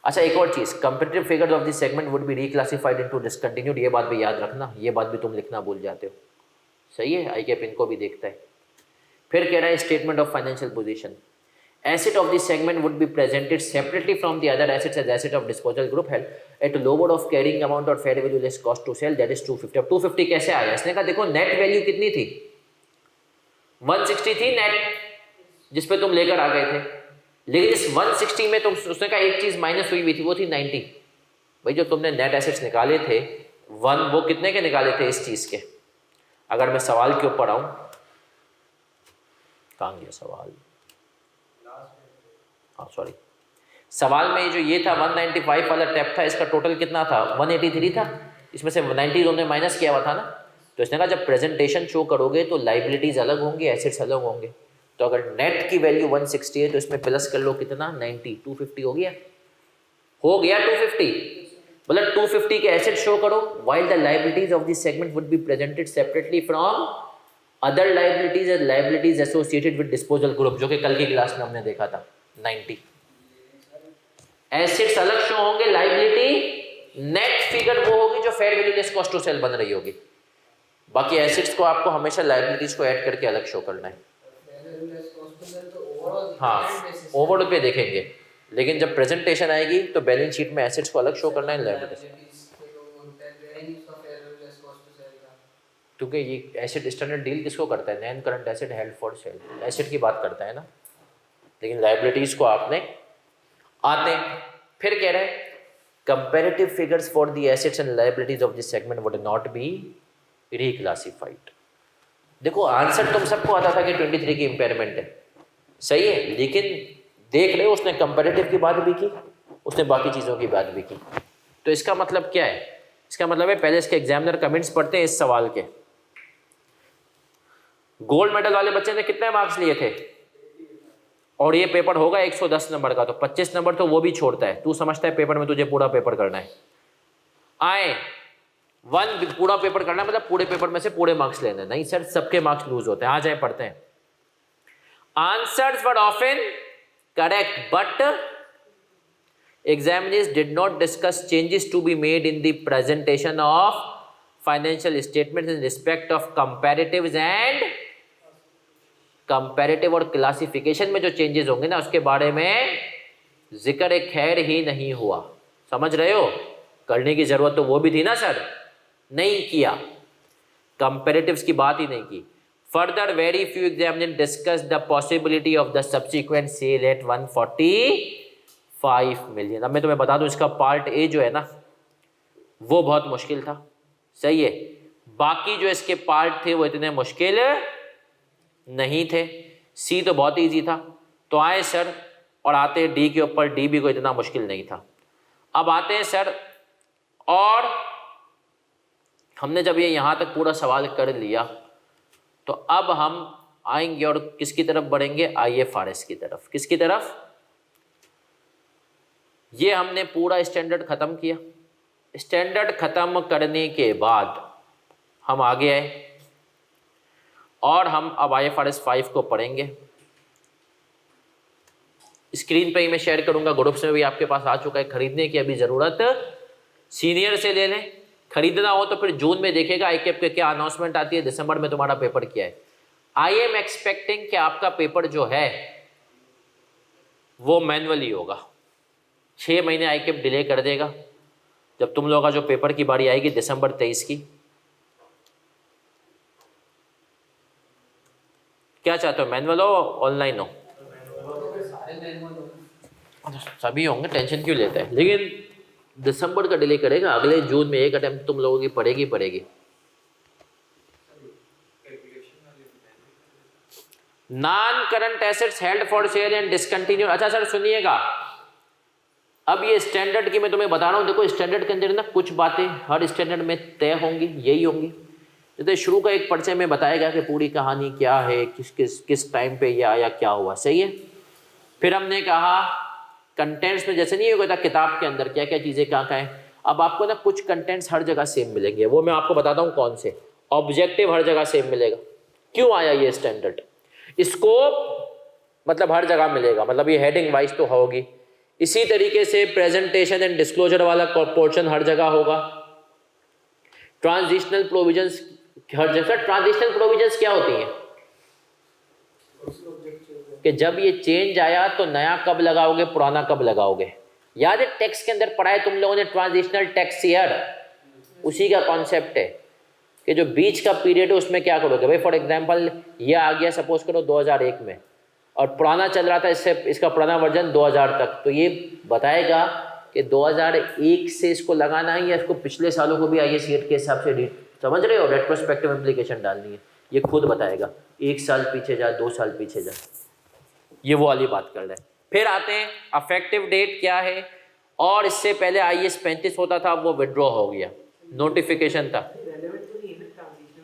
अच्छा एक और चीज, comparative figures of the segment would be reclassified into discontinued। ये बात भी याद रखना, ये बात भी तुम लिखना भूल जाते हो, सही है, ICAP इनको भी देखता है। फिर कह रहा है statement of financial position, asset of this segment would be presented separately from the other assets as asset of disposal group held at lower of carrying amount or fair value less cost to sell, that is 250। अब 250 कैसे आया, इसने कहा देखो नेट वैल्यू कितनी थी, 160 थी नेट जिस पे तुम लेकर आ गए थे, लेकिन इस 160 में तुम, उसने कहा एक चीज माइनस हुई भी थी, वो थी 90। भाई जो तुमने नेट एसेट्स निकाले थे वो कितने के निकाले थे इस चीज के। अगर मैं सवाल के ऊपर आऊं, कहां गया सवाल, हाँ सॉरी, सवाल में जो ये था 195 वाला टैप था, इसका टोटल कितना था, 183 था, इसमें से 90 तुमने माइनस किया हुआ था ना। तो इसने कहा जब प्रेजेंटेशन शो करोगे तो लाइबिलिटीज अलग होंगी, एसेट्स अलग होंगे। तो अगर नेट की वैल्यू 160 है तो इसमें प्लस कर लो कितना, 90, 250 हो गया 250। मतलब 250 के एसेट शो करो, while the liabilities of this segment would be presented separately from other liabilities and liabilities associated with disposal group, जो कि कल की क्लास में हमने देखा था 90। एसेट्स अलग शो होंगे, लाइबिलिटी नेट फिगर वो होगी जो fair value less cost to sell बन रही होगी। बाकी एसेट्स को आपको हमेशा लाइबिलिटीज को ऐड करके अलग शो करना है। हाँ, ओवरऑल पे देखेंगे, लेकिन जब प्रेजेंटेशन आएगी तो बैलेंस शीट में एसेट्स को अलग शो करना है, लाइबिलिटीज, क्योंकि ये एसेट स्टैंडर्ड डील किसको करता है, non current asset held for cell, asset की बात करता है ना, लेकिन लाइबिलिटीज को आपने आते हैं। फिर कह रहे हैं comparative figures for the assets and liabilities of this segment would not be reclassified. देखो आंसर तुम सबको आता था कि 23 की इंपेयरमेंट है, सही है, लेकिन देख रहे हो उसने कंपैरेटिव की बात भी की, उसने बाकी चीज़ों की बात भी की। तो इसका मतलब क्या है, इसका मतलब है पहले इसके एग्जामिनर कमेंट्स पढ़ते हैं इस सवाल के। गोल्ड मेडल वाले बच्चे ने कितने मार्क्स लिए थे, और ये पेपर होगा 110 नंबर का, तो 25 नंबर तो वो भी छोड़ता है। तू समझता है पेपर में तुझे पूरा पेपर करना है, आए 1 पूरा पेपर करना है, मतलब पूरे पेपर में से पूरे मार्क्स लेने, नहीं सर सबके मार्क्स लूज होते हैं। आ जाए पढ़ते हैं। Answers were often correct but examiners did not discuss changes to be made in the presentation of financial statements in respect of comparatives and comparative और क्लासिफिकेशन में जो चेंजेस होंगे ना उसके बारे में जिक्र खैर ही नहीं हुआ। समझ रहे हो, करने की जरूरत तो वो भी थी ना सर, नहीं किया, कंपैरेटिव्स की बात ही नहीं की। Further very few examiners discuss the possibility of the subsequent sale at 145 million. अब मैं तुम्हें बता दूं इसका पार्ट ए जो है ना वो बहुत मुश्किल था, सही है, बाकी जो इसके पार्ट थे वो इतने मुश्किल नहीं थे। सी तो बहुत इजी था, तो आए सर और आते डी के ऊपर, डी भी कोई इतना मुश्किल नहीं था। अब आते हैं सर, और हमने जब ये यहाँ तक पूरा सवाल कर लिया तो अब हम आएंगे और किसकी तरफ बढ़ेंगे, IFRS की तरफ। किसकी तरफ, ये हमने पूरा स्टैंडर्ड खत्म किया। स्टैंडर्ड खत्म करने के बाद हम आगे आए और हम अब IFRS 5 को पढ़ेंगे। स्क्रीन पे ही मैं शेयर करूंगा, ग्रुप्स में भी आपके पास आ चुका है। खरीदने की अभी ज़रूरत सीनियर से ले लें, खरीदना हो तो फिर जून में देखेगा ICAP के क्या अनाउंसमेंट आती है, दिसंबर में तुम्हारा पेपर क्या है। आई एम एक्सपेक्टिंग कि आपका पेपर जो है वो मैनुअली होगा। 6 महीने ICAP डिले कर देगा, जब तुम लोगों का जो पेपर की बारी आएगी दिसंबर 23 की। क्या चाहते हो, मैनुअल हो ऑनलाइन हो? सभी होंगे, टेंशन क्यों लेते हैं, लेकिन दिसंबर का डिले करेगा, अगले जून में एक अटेम्प्ट तुम लोगों की पड़ेगी। Non current assets held for sale and discontinue. अच्छा सर सुनिएगा, अब ये स्टैंडर्ड की मैं तुम्हें बता रहा हूँ। देखो स्टैंडर्ड के अंदर ना कुछ बातें हर स्टैंडर्ड में तय होंगी, यही होंगी। जैसे शुरू का एक परिचय में बताएगा कि पूरी कहानी क्या है, किस टाइम पे ये आया, क्या हुआ, सही है। फिर हमने कहा कंटेंट्स में जैसे नहीं होता किताब के अंदर क्या क्या चीज़ें कहाँ है, अब आपको ना कुछ कंटेंट्स हर जगह सेम मिलेंगे, वो मैं आपको बताता हूँ कौन से। ऑब्जेक्टिव हर जगह सेम मिलेगा, क्यों आया ये स्टैंडर्ड। स्कोप मतलब हर जगह मिलेगा, मतलब ये हेडिंग वाइज तो होगी। इसी तरीके से प्रेजेंटेशन एंड डिस्क्लोजर वाला पोर्शन हर जगह होगा। ट्रांजिशनल प्रोविजंस हर जगह। ट्रांजिशनल प्रोविजंस क्या होती हैं कि जब ये चेंज आया तो नया कब लगाओगे, पुराना कब लगाओगे। याद है टैक्स के अंदर पढ़ा है तुम लोगों ने ट्रांजिशनल टैक्स ईयर, उसी का कॉन्सेप्ट है कि जो बीच का पीरियड है उसमें क्या करोगे भाई। फॉर एग्जांपल ये आ गया सपोज करो 2001 में और पुराना चल रहा था, इससे इसका पुराना वर्जन 2000 तक, तो ये बताएगा कि 2001 से इसको लगाना है या इसको पिछले सालों को भी IAS के हिसाब से समझ रहे हो, रेट्रोस्पेक्टिव इम्प्लीकेशन डालनी है, ये खुद बताएगा। 1 साल पीछे जा, 2 साल पीछे जा, ये वो वाली बात कर रहे हैं। फिर आते हैं अफेक्टिव डेट क्या है, और इससे पहले IAS 35 होता था, अब वो विड्रॉ हो गया, नोटिफिकेशन था।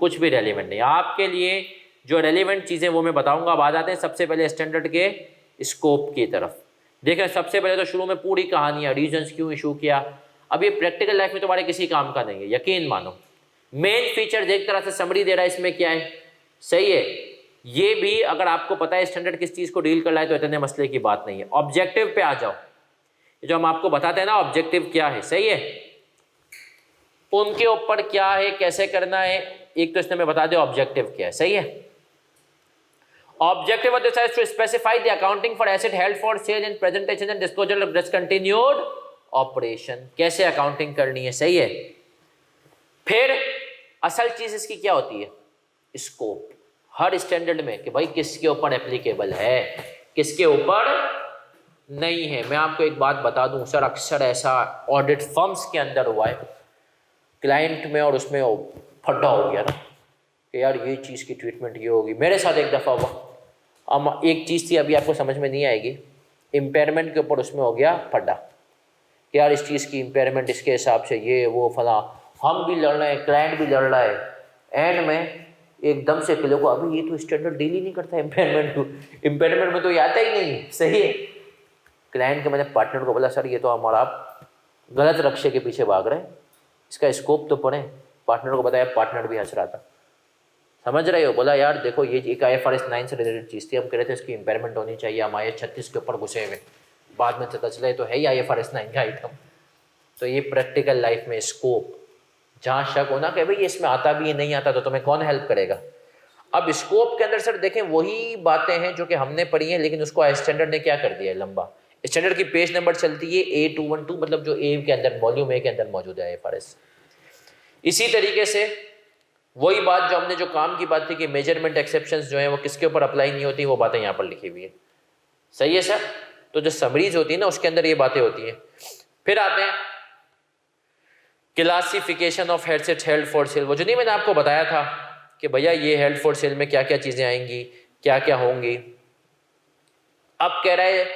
कुछ भी रेलिवेंट नहीं आपके लिए, जो रेलिवेंट चीज़ें वो मैं बताऊंगा। अब आ जाते हैं सबसे पहले स्टैंडर्ड के स्कोप की तरफ। देखें सबसे पहले तो शुरू में पूरी कहानी है, रीजंस क्यों इशू किया। अब ये प्रैक्टिकल लाइफ में तुम्हारे किसी काम का नहीं है, यकीन मानो। मेन फीचर एक तरह से समरी दे रहा है, इसमें क्या है सही है। ये भी अगर आपको पता है स्टैंडर्ड किस चीज़ को डील कर रहा है तो इतने मसले की बात नहीं है। ऑब्जेक्टिव पे आ जाओ, जो हम आपको बताते हैं ना ऑब्जेक्टिव क्या है, सही है, उनके ऊपर क्या है, कैसे करना है, एक तो इसने मैं बता दिया ऑब्जेक्टिव क्या है, सही है। Objective of this is to specify the accounting for asset held for sale and presentation and disposal of discontinued operation, कैसे अकाउंटिंग करनी है, सही है। फिर असल चीज इसकी क्या होती है, स्कोप, हर स्टैंडर्ड में कि भाई किसके ऊपर एप्लीकेबल है, किसके ऊपर नहीं है। मैं आपको एक बात बता दूं सर, अक्सर ऐसा ऑडिट फर्म्स के अंदर हुआ है, क्लाइंट में और उसमें फड्डा हो गया ना कि यार ये चीज़ की ट्रीटमेंट ये होगी। मेरे साथ एक दफ़ा हुआ, अब एक चीज़ थी अभी आपको समझ में नहीं आएगी, इम्पेयरमेंट के ऊपर उसमें हो गया फड्डा कि यार इस चीज़ की इम्पेयरमेंट इसके हिसाब से ये वो फला, हम भी लड़ रहे हैं, क्लाइंट भी लड़ रहा है, एंड में एकदम से क्लियर को अभी ये तो स्टैंडर्ड डील ही नहीं करता इम्पेयरमेंट में तो ये आता ही नहीं, सही है। क्लाइंट के मैंने पार्टनर को बोला सर ये तो हमारा आप गलत रक्शे के पीछे भाग रहे हैं, इसका स्कोप तो पढ़ें। पार्टनर को बताया, पार्टनर भी हंस रहा था, समझ रहे हो। बोला यार देखो ये एक IFRS 9 से रिलेटेड चीज़ थी, हम कह रहे थे इसकी इम्पेयरमेंट होनी चाहिए, हम IAS 36 के ऊपर घुसे हुए, बाद में पता चला तो है ही IFRS 9 का आइटम। तो ये प्रैक्टिकल लाइफ में स्कोप, जहाँ शक होना कि भाई इसमें आता भी नहीं आता तो तुम्हें कौन हेल्प करेगा। अब स्कोप के अंदर सर देखें वही बातें हैं जो कि हमने पढ़ी हैं, लेकिन उसको स्टैंडर्ड ने क्या कर दिया है, लंबा। स्टैंडर्ड की पेज नंबर चलती है A212, मतलब जो A के अंदर वॉल्यूम A के अंदर मौजूद है IFRS। इसी तरीके से वही बात जो हमने जो काम की बात थी कि मेजरमेंट एक्सेप्शंस जो हैं वो किसके ऊपर अप्लाई नहीं होती, वो बातें यहाँ पर लिखी हुई है, सही है सर। तो जो समरीज होती है ना उसके अंदर ये बातें होती हैं। फिर आते हैं classification of assets held for cell, वो जो नहीं मैंने आपको बताया था कि भैया ये हेल्ड फॉर सेल में क्या क्या चीज़ें आएंगी, क्या क्या होंगी। अब कह रहा है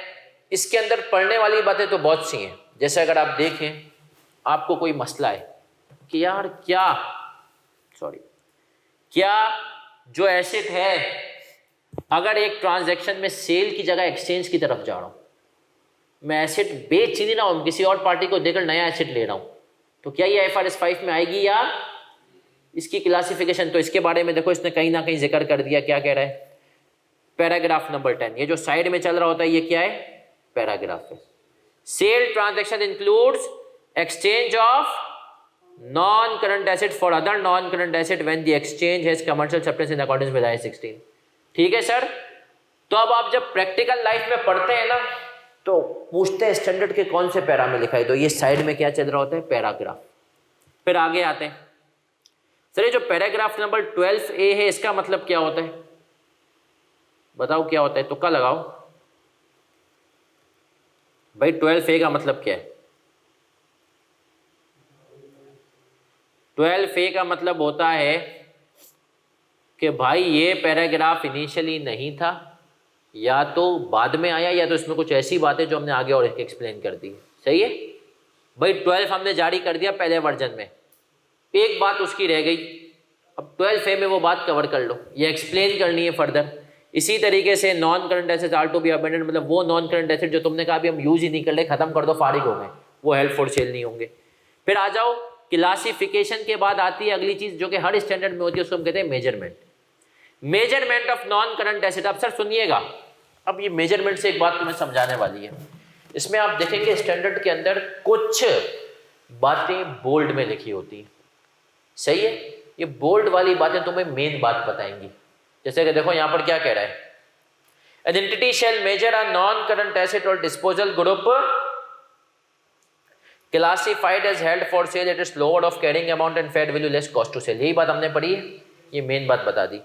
इसके अंदर पढ़ने वाली बातें तो बहुत सी हैं, जैसे अगर आप देखें आपको कोई मसला है कि यार क्या जो एसेट है अगर एक ट्रांजैक्शन में सेल की जगह एक्सचेंज की तरफ जा रहा हूँ, मैं एसेट बेच ही नहीं रहा हूँ, किसी और पार्टी को देकर नया एसेट ले रहा हूँ, तो क्या ये IFRS 5 में आएगी या इसकी क्लासिफिकेशन। तो इसके बारे में देखो इसने कहीं ना कहीं जिक्र कर दिया, क्या कह रहा है, पैराग्राफ नंबर 10, ये जो साइड में चल रहा होता है ये क्या है, पैराग्राफ है। Sale transaction includes exchange of non current asset for other non current asset when the exchange has commercial substance in accordance with IAS 16। ठीक है सर। तो अब आप जब प्रैक्टिकल लाइफ में पढ़ते हैं ना तो पूछते हैं स्टैंडर्ड के कौन से पैरा में लिखा है, तो ये साइड में क्या चल रहा होता है, पैराग्राफ। फिर आगे आते हैं सर, ये जो पैराग्राफ नंबर 12A है इसका मतलब क्या होता है, बताओ क्या होता है, तुक्का लगाओ भाई। 12A का मतलब क्या है, 12A का मतलब होता है कि भाई ये पैराग्राफ इनिशियली नहीं था, या तो बाद में आया, या तो इसमें कुछ ऐसी बातें जो हमने आगे और एक्सप्लेन कर दी, सही है भाई। 12 हमने जारी कर दिया पहले वर्जन में, एक बात उसकी रह गई, अब 12A में वो बात कवर कर लो, ये एक्सप्लेन करनी है फर्दर। इसी तरीके से non current assets are to be abandoned, मतलब वो नॉन करंट एसेट जो तुमने कहा अभी हम यूज ही नहीं कर रहे, खत्म कर दो, फारिग हो गए, वो हेल्ड फॉर सेल नहीं होंगे। फिर आ जाओ क्लासिफिकेशन के बाद आती है अगली चीज जो कि हर स्टैंडर्ड में होती है, उसको हम कहते हैं measurement. Measurement of non current asset. अब सर सुनिएगा, अब ये मेजरमेंट से एक बात तुम्हें समझाने वाली है। इसमें आप देखेंगे स्टैंडर्ड के अंदर कुछ बातें बोल्ड में लिखी होती हैं, सही है। ये बोल्ड वाली बातें तुम्हें मेन बात बताएंगी। जैसे कि देखो यहाँ पर क्या कह रहा है, an entity shall measure a non current asset और disposal group classified as held for sale it is lower of carrying amount and fair value less cost to sale. यही बात हमने पढ़ी है, ये मेन बात बता दी।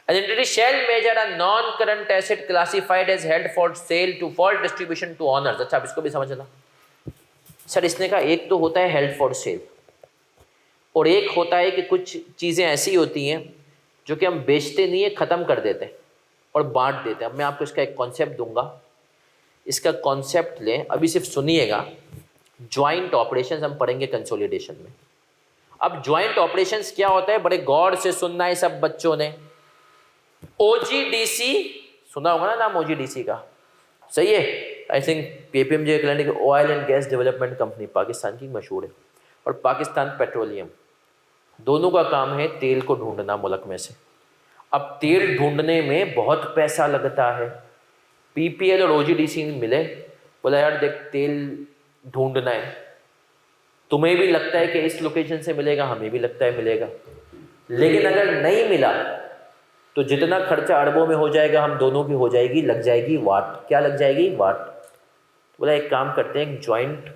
An entity shall measure a non-current asset classified as held for sale to for distribution to owners। अच्छा अब इसको भी समझना सर, इसने कहा एक तो होता है हेल्ड फॉर सेल और एक होता है कि कुछ चीज़ें ऐसी होती हैं जो कि हम बेचते नहीं है, ख़त्म कर देते हैं और बांट देते हैं। अब मैं आपको इसका एक कॉन्सेप्ट दूंगा, इसका कॉन्सेप्ट लें, अभी सिर्फ सुनिएगा। ज्वाइंट ऑपरेशंस हम पढ़ेंगे कंसोलिडेशन में। अब ज्वाइंट ऑपरेशंस क्या होता है, बड़े गौर से सुनना है सब बच्चों ने। OGDC सुना होगा ना नाम, OGDC का, सही है। I think KPMG clinic oil and gas development company Pakistan की मशहूर है, और पाकिस्तान पेट्रोलियम, दोनों का काम है तेल को ढूंढना मुल्क में से। अब तेल ढूंढने में बहुत पैसा लगता है। पीपीएल और ओजीडीसी मिले, बोला यार देख तेल ढूंढना है, तुम्हें भी लगता है कि इस लोकेशन से मिलेगा, हमें भी लगता है मिलेगा, लेकिन अगर नहीं मिला तो जितना खर्चा अरबों में हो जाएगा हम दोनों की हो जाएगी, लग जाएगी वाट। क्या लग जाएगी? वाट। तो बोला एक काम करते हैं, एक ज्वाइंट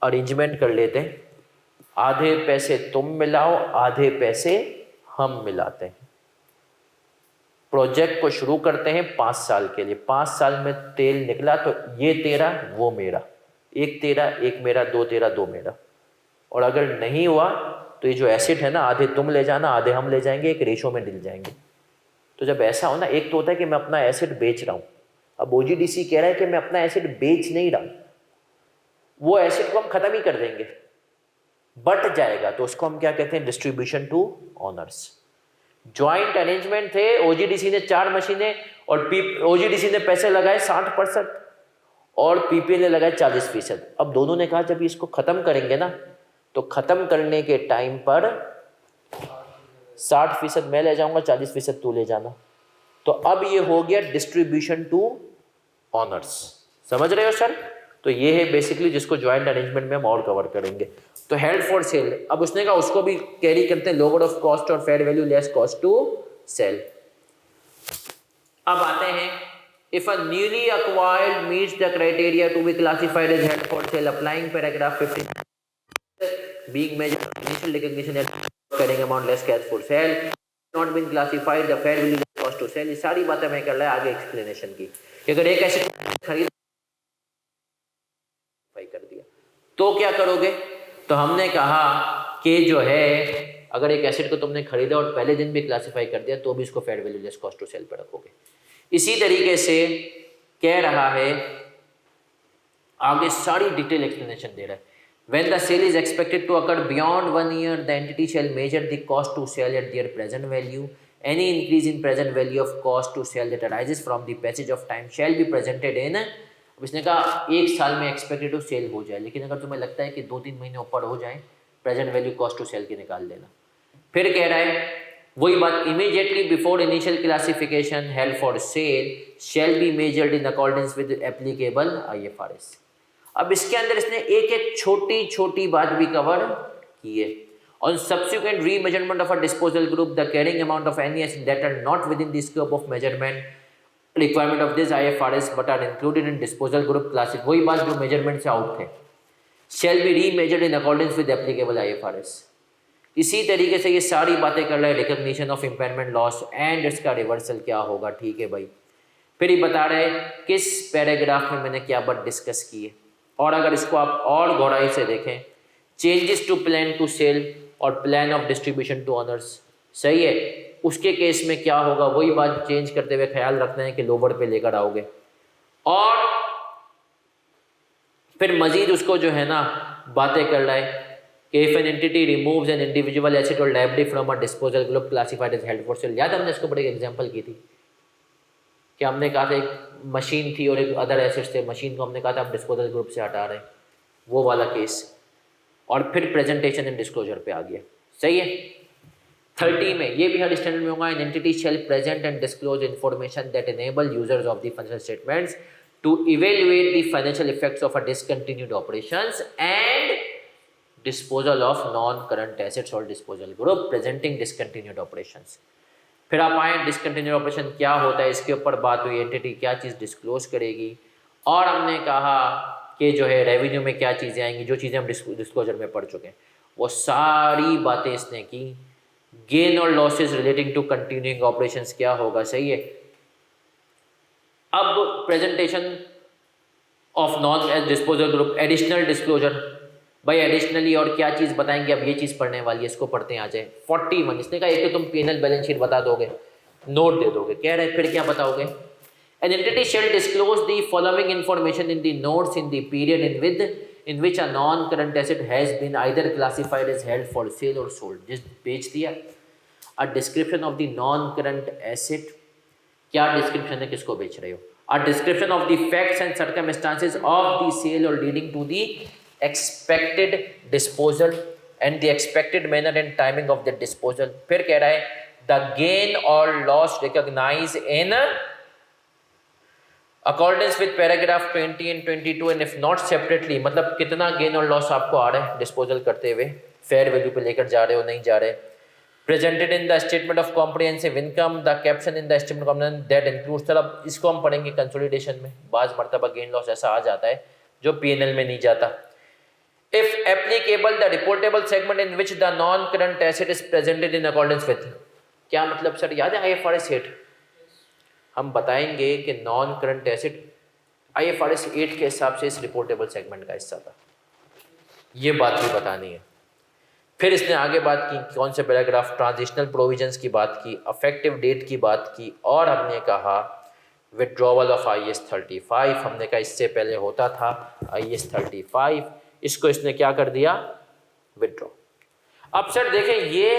अरेंजमेंट कर लेते हैं, आधे पैसे तुम मिलाओ, आधे पैसे हम मिलाते हैं। प्रोजेक्ट को शुरू करते हैं 5 साल के लिए। 5 साल में तेल निकला तो ये तेरा वो मेरा, एक तेरा एक मेरा, दो तेरा दो मेरा। और अगर नहीं हुआ तो ये जो एसिड है ना, आधे तुम ले जाना आधे हम ले जाएंगे, एक रेशो में डल जाएंगे। तो जब ऐसा हो ना, एक तो होता है कि मैं अपना एसिड बेच रहा हूँ, अब ओजीडीसी कह रहा है कि मैं अपना एसिड बेच नहीं रहा हूँ, वो एसिड को हम खत्म ही कर देंगे, बट जाएगा, तो उसको हम क्या कहते हैं? Distribution to owners. Joint arrangement थे, ओजीडीसी ने 4 मशीनें और ओजीडीसी ने पैसे लगाए 60% और पीपीएल ने लगाए 40%। अब दोनों ने कहा जब इसको खत्म करेंगे ना, तो खत्म करने के टाइम पर 60% मैं ले जाऊंगा, 40% तू ले जाना। तो अब ये हो गया डिस्ट्रीब्यूशन टू ऑनर्स। समझ रहे हो सर? तो ये है बेसिकली जिसको ज्वाइंट अरेंजमेंट में हम और कवर करेंगे। तो हेल्ड फॉर सेल, अब उसने कहा उसको भी कैरी करते हैं, लोअर ऑफ कॉस्ट और fair value less cost to sell. अब आते हैं, if a newly acquired meets the criteria to be classified as held for sale, applying paragraph 15 being measured initial recognition at carrying amount less cash for sale, not been classified the fair value less cost to sell। ये सारी बातें मैं कर रहा है आगे एक्सप्लेनेशन की, कि अगर एक एसिड खरीद कर दिया तो क्या करोगे? तो हमने कहा कि जो है अगर एक एसिड को तुमने खरीदा और पहले दिन भी क्लासिफाई कर दिया तो भी इसको fair value less cost to sell पर रखोगे। इसी तरीके से कह रहा है, आगे सारी डिटेल एक्सप्लेनेशन दे रहा है। When the sale is expected to occur beyond 1 year, the entity shall measure the cost to sell at their present value. Any increase in present value of cost to sell that arises from the passage of time shall be presented in। अब इसने कहा 1 साल में एक्सपेक्टेड टू सेल हो जाए, लेकिन अगर तुम्हें लगता है कि 2-3 महीने ऊपर हो जाए, present value cost to sell की निकाल देना। फिर कह रहा है वही बात, immediately before initial classification held for sale shall be measured in accordance with applicable IFRS। अब इसके अंदर इसने एक एक छोटी छोटी बात भी कवर की है। On subsequent remeasurement of a disposal group, the carrying amount of any assets that are not within the scope of measurement requirement of this IFRS but are included in disposal group classic, वही बात जो मेजरमेंट से आउट थे, shall be remeasured in accordance with applicable IFRS। इसी तरीके से ये सारी बातें कर रहा है, recognition of impairment loss and इसका रिवर्सल क्या होगा। ठीक है भाई, फिर ये बता रहे किस पैराग्राफ में मैंने क्या बात डिस्कस की है। और अगर इसको आप और गहराई से देखें, changes to plan to cell और plan of distribution to owners, सही है, उसके केस में क्या होगा, वही बात चेंज करते हुए ख्याल रखना है कि लोअर पे लेकर आओगे। और फिर मजीद उसको जो है ना बातें कर रहा है कि if an entity removes an individual asset और liability from a disposal group classified as held for sale. याद हमने इसको बड़ी एग्जांपल की थी कि हमने कहा था एक मशीन थी और एक अदर एसेट्स थे, मशीन को हमने कहा था हम डिस्पोजल ग्रुप से हटा रहे हैं, वो वाला केस। और फिर प्रेजेंटेशन एंड डिस्क्लोजर पे आ गया, सही है। 30 में ये भी हर स्टैंडर्ड में होगा, an entity shall present and disclose information that enable users of the financial statements to evaluate the financial effects of a discontinued operations and disposal of non current assets और disposal group presenting discontinued operations. फिर आप आए डिसकंटिन्यूड ऑपरेशन क्या होता है, इसके ऊपर बात हुई, एंटिटी क्या चीज़ डिस्क्लोज करेगी, और हमने कहा कि जो है रेवेन्यू में क्या चीज़ें आएंगी, जो चीज़ें हम डिस्क्लोजर में पढ़ चुके हैं, वो सारी बातें इसने की। गेन और losses relating to continuing operations क्या होगा, सही है। अब presentation of non disposal group, additional disclosure, भाई एडिशनली और क्या चीज़ बताएंगे, अब ये चीज़ पढ़ने वाली है, इसको पढ़ते हैं आ जाए। 41 इसने कहा एक तो तुम P&L बैलेंस शीट बता दोगे, नोट दे दोगे, कह रहे फिर क्या बताओगे, an entity shall disclose the following information in the notes in the period in which a non current asset has been either classified as held for sale और सोल्ड, जिस बेच दिया। A description of the non current asset, क्या डिस्क्रिप्शन है, किसको बेच रहे हो। A description of the facts and circumstances of the sale और leading to the expected disposal and the expected manner and timing of the disposal। फिर कह रहा है द गेन और loss recognise in accordance with paragraph 20 and 22 and if not separately, मतलब कितना गेन और लॉस आपको आ रहा है डिस्पोजल करते हुए, फेयर वैल्यू पे लेकर जा रहे हो नहीं जा रहे। Presented in the statement of comprehensive income, the caption in the statement of income that includes, मतलब इसको हम पढ़ेंगे कंसोलिडेशन में। बाज मरतबा गेन लॉस ऐसा आ जाता है जो पीएनएल में नहीं जाता। If applicable the reportable segment in which the non current asset is presented in accordance with, क्या मतलब सर याद है IFRS 8? हम बताएंगे कि नॉन करंट एसेट IFRS 8 के हिसाब से इस रिपोर्टेबल सेगमेंट का हिस्सा था, ये बात भी बतानी है। फिर इसने आगे बात की, कौन से पैराग्राफ, ट्रांजिशनल प्रोविजंस की बात की, अफेक्टिव डेट की बात की, और हमने कहा विड्रॉवल ऑफ IAS 35, हमने कहा इससे पहले होता था IAS 35, इसको इसने क्या कर दिया, विड्रॉ। अब सर देखें, ये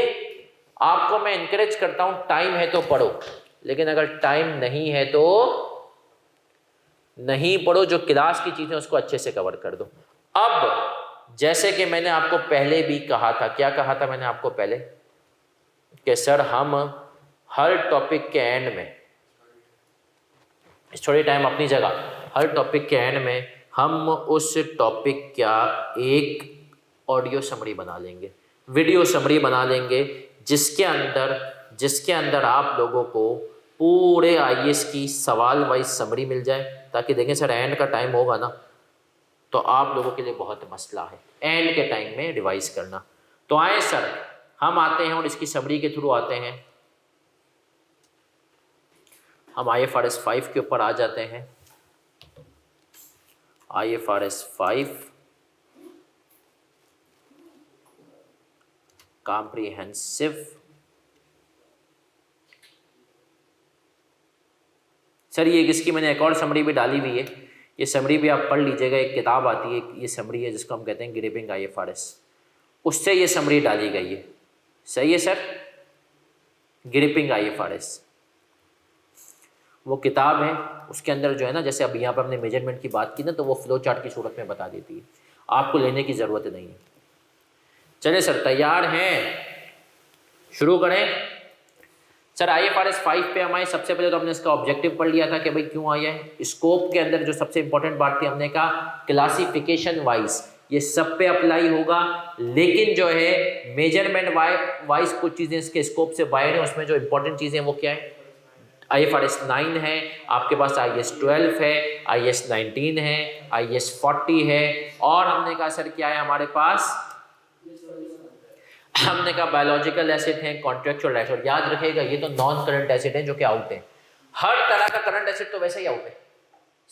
आपको मैं इनकरेज करता हूं, टाइम है तो पढ़ो, लेकिन अगर टाइम नहीं है तो नहीं पढ़ो, जो क्लास की चीजें उसको अच्छे से कवर कर दो। अब जैसे कि मैंने आपको पहले भी कहा था, क्या कहा था मैंने आपको पहले, कि सर हम हर टॉपिक के एंड में, थोड़ी टाइम अपनी जगह, हर टॉपिक के एंड में हम उस टॉपिक का एक ऑडियो समरी बना लेंगे, वीडियो समरी बना लेंगे, जिसके अंदर आप लोगों को पूरे IAS की सवाल वाइज समरी मिल जाए, ताकि देखें सर एंड का टाइम होगा ना तो आप लोगों के लिए बहुत मसला है एंड के टाइम में रिवाइज करना। तो आए सर, हम आते हैं और इसकी समरी के थ्रू आते हैं, हम IFRS 5 के ऊपर आ जाते हैं। IFRS 5 कॉम्प्रिहेंसिव, सर ये इसकी मैंने एक और समरी भी डाली हुई है, ये समरी भी आप पढ़ लीजिएगा, एक किताब आती है, ये समरी है जिसको हम कहते हैं ग्रिपिंग IFRS, उससे ये समरी डाली गई है। सही है सर, ग्रिपिंग IFRS वो किताब है, उसके अंदर जो है ना, जैसे अब यहाँ पर हमने मेजरमेंट की बात की ना, तो वो फ्लो चार्ट की सूरत में बता देती है, आपको लेने की ज़रूरत नहीं है। चले सर, तैयार हैं, शुरू करें। सर IFRS 5 पे हम आए, सबसे पहले तो हमने इसका ऑब्जेक्टिव पढ़ लिया था कि भाई क्यों आया है। स्कोप के अंदर जो सबसे इंपॉर्टेंट बात थी, हमने कहा क्लासिफिकेशन वाइज ये सब पे अप्लाई होगा, लेकिन जो है मेजरमेंट वाइज कुछ चीज़ें इसके स्कोप से बाहर हैं। उसमें जो इंपॉर्टेंट चीज़ें वो क्या है, IFRS 9 है, आपके पास IAS 12 है, IAS 19 है, IAS 40 है, और हमने कहा सर क्या है हमारे पास, हमने कहा बायोलॉजिकल एसेट है, कॉन्ट्रेक्चुअल एसेट। याद रखिएगा ये तो नॉन करंट एसेट है जो कि आउट है, हर तरह का करंट एसेट तो वैसे ही आउट है,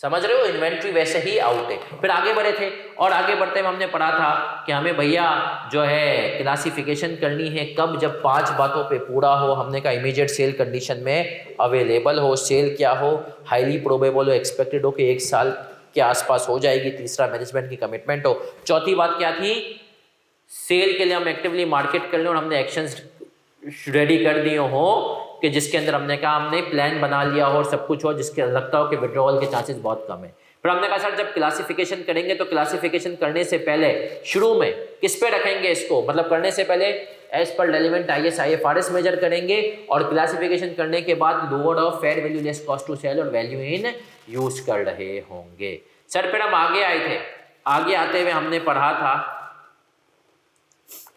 समझ रहे हो, इन्वेंट्री वैसे ही आउट है। फिर आगे बढ़े थे, और आगे बढ़ते हुए हमने पढ़ा था कि हमें भैया जो है क्लासिफिकेशन करनी है कब, जब 5 बातों पे पूरा हो। हमने कहा इमीडिएट सेल कंडीशन में अवेलेबल हो, सेल क्या हो, हाईली प्रोबेबल हो, एक्सपेक्टेड हो कि 1 साल के आसपास हो जाएगी, तीसरा मैनेजमेंट की कमिटमेंट हो, चौथी बात क्या थी, सेल के लिए हम एक्टिवली मार्केट कर लें और हमने एक्शंस रेडी कर दिए हो, कि जिसके अंदर हमने कहा हमने प्लान बना लिया हो और सब कुछ हो, जिसके लगता हो कि विड्रॉवल के चांसेस बहुत कम है। फिर हमने कहा सर जब क्लासिफिकेशन करेंगे तो क्लासिफिकेशन करने से पहले शुरू में किस पे रखेंगे इसको, मतलब करने से पहले as per relevant IAS IFRS major करेंगे, और क्लासिफिकेशन करने के बाद lower of fair value less cost to cell और वैल्यू इन यूज कर रहे होंगे। सर फिर हम आगे आए थे, आगे आते हुए हमने पढ़ा था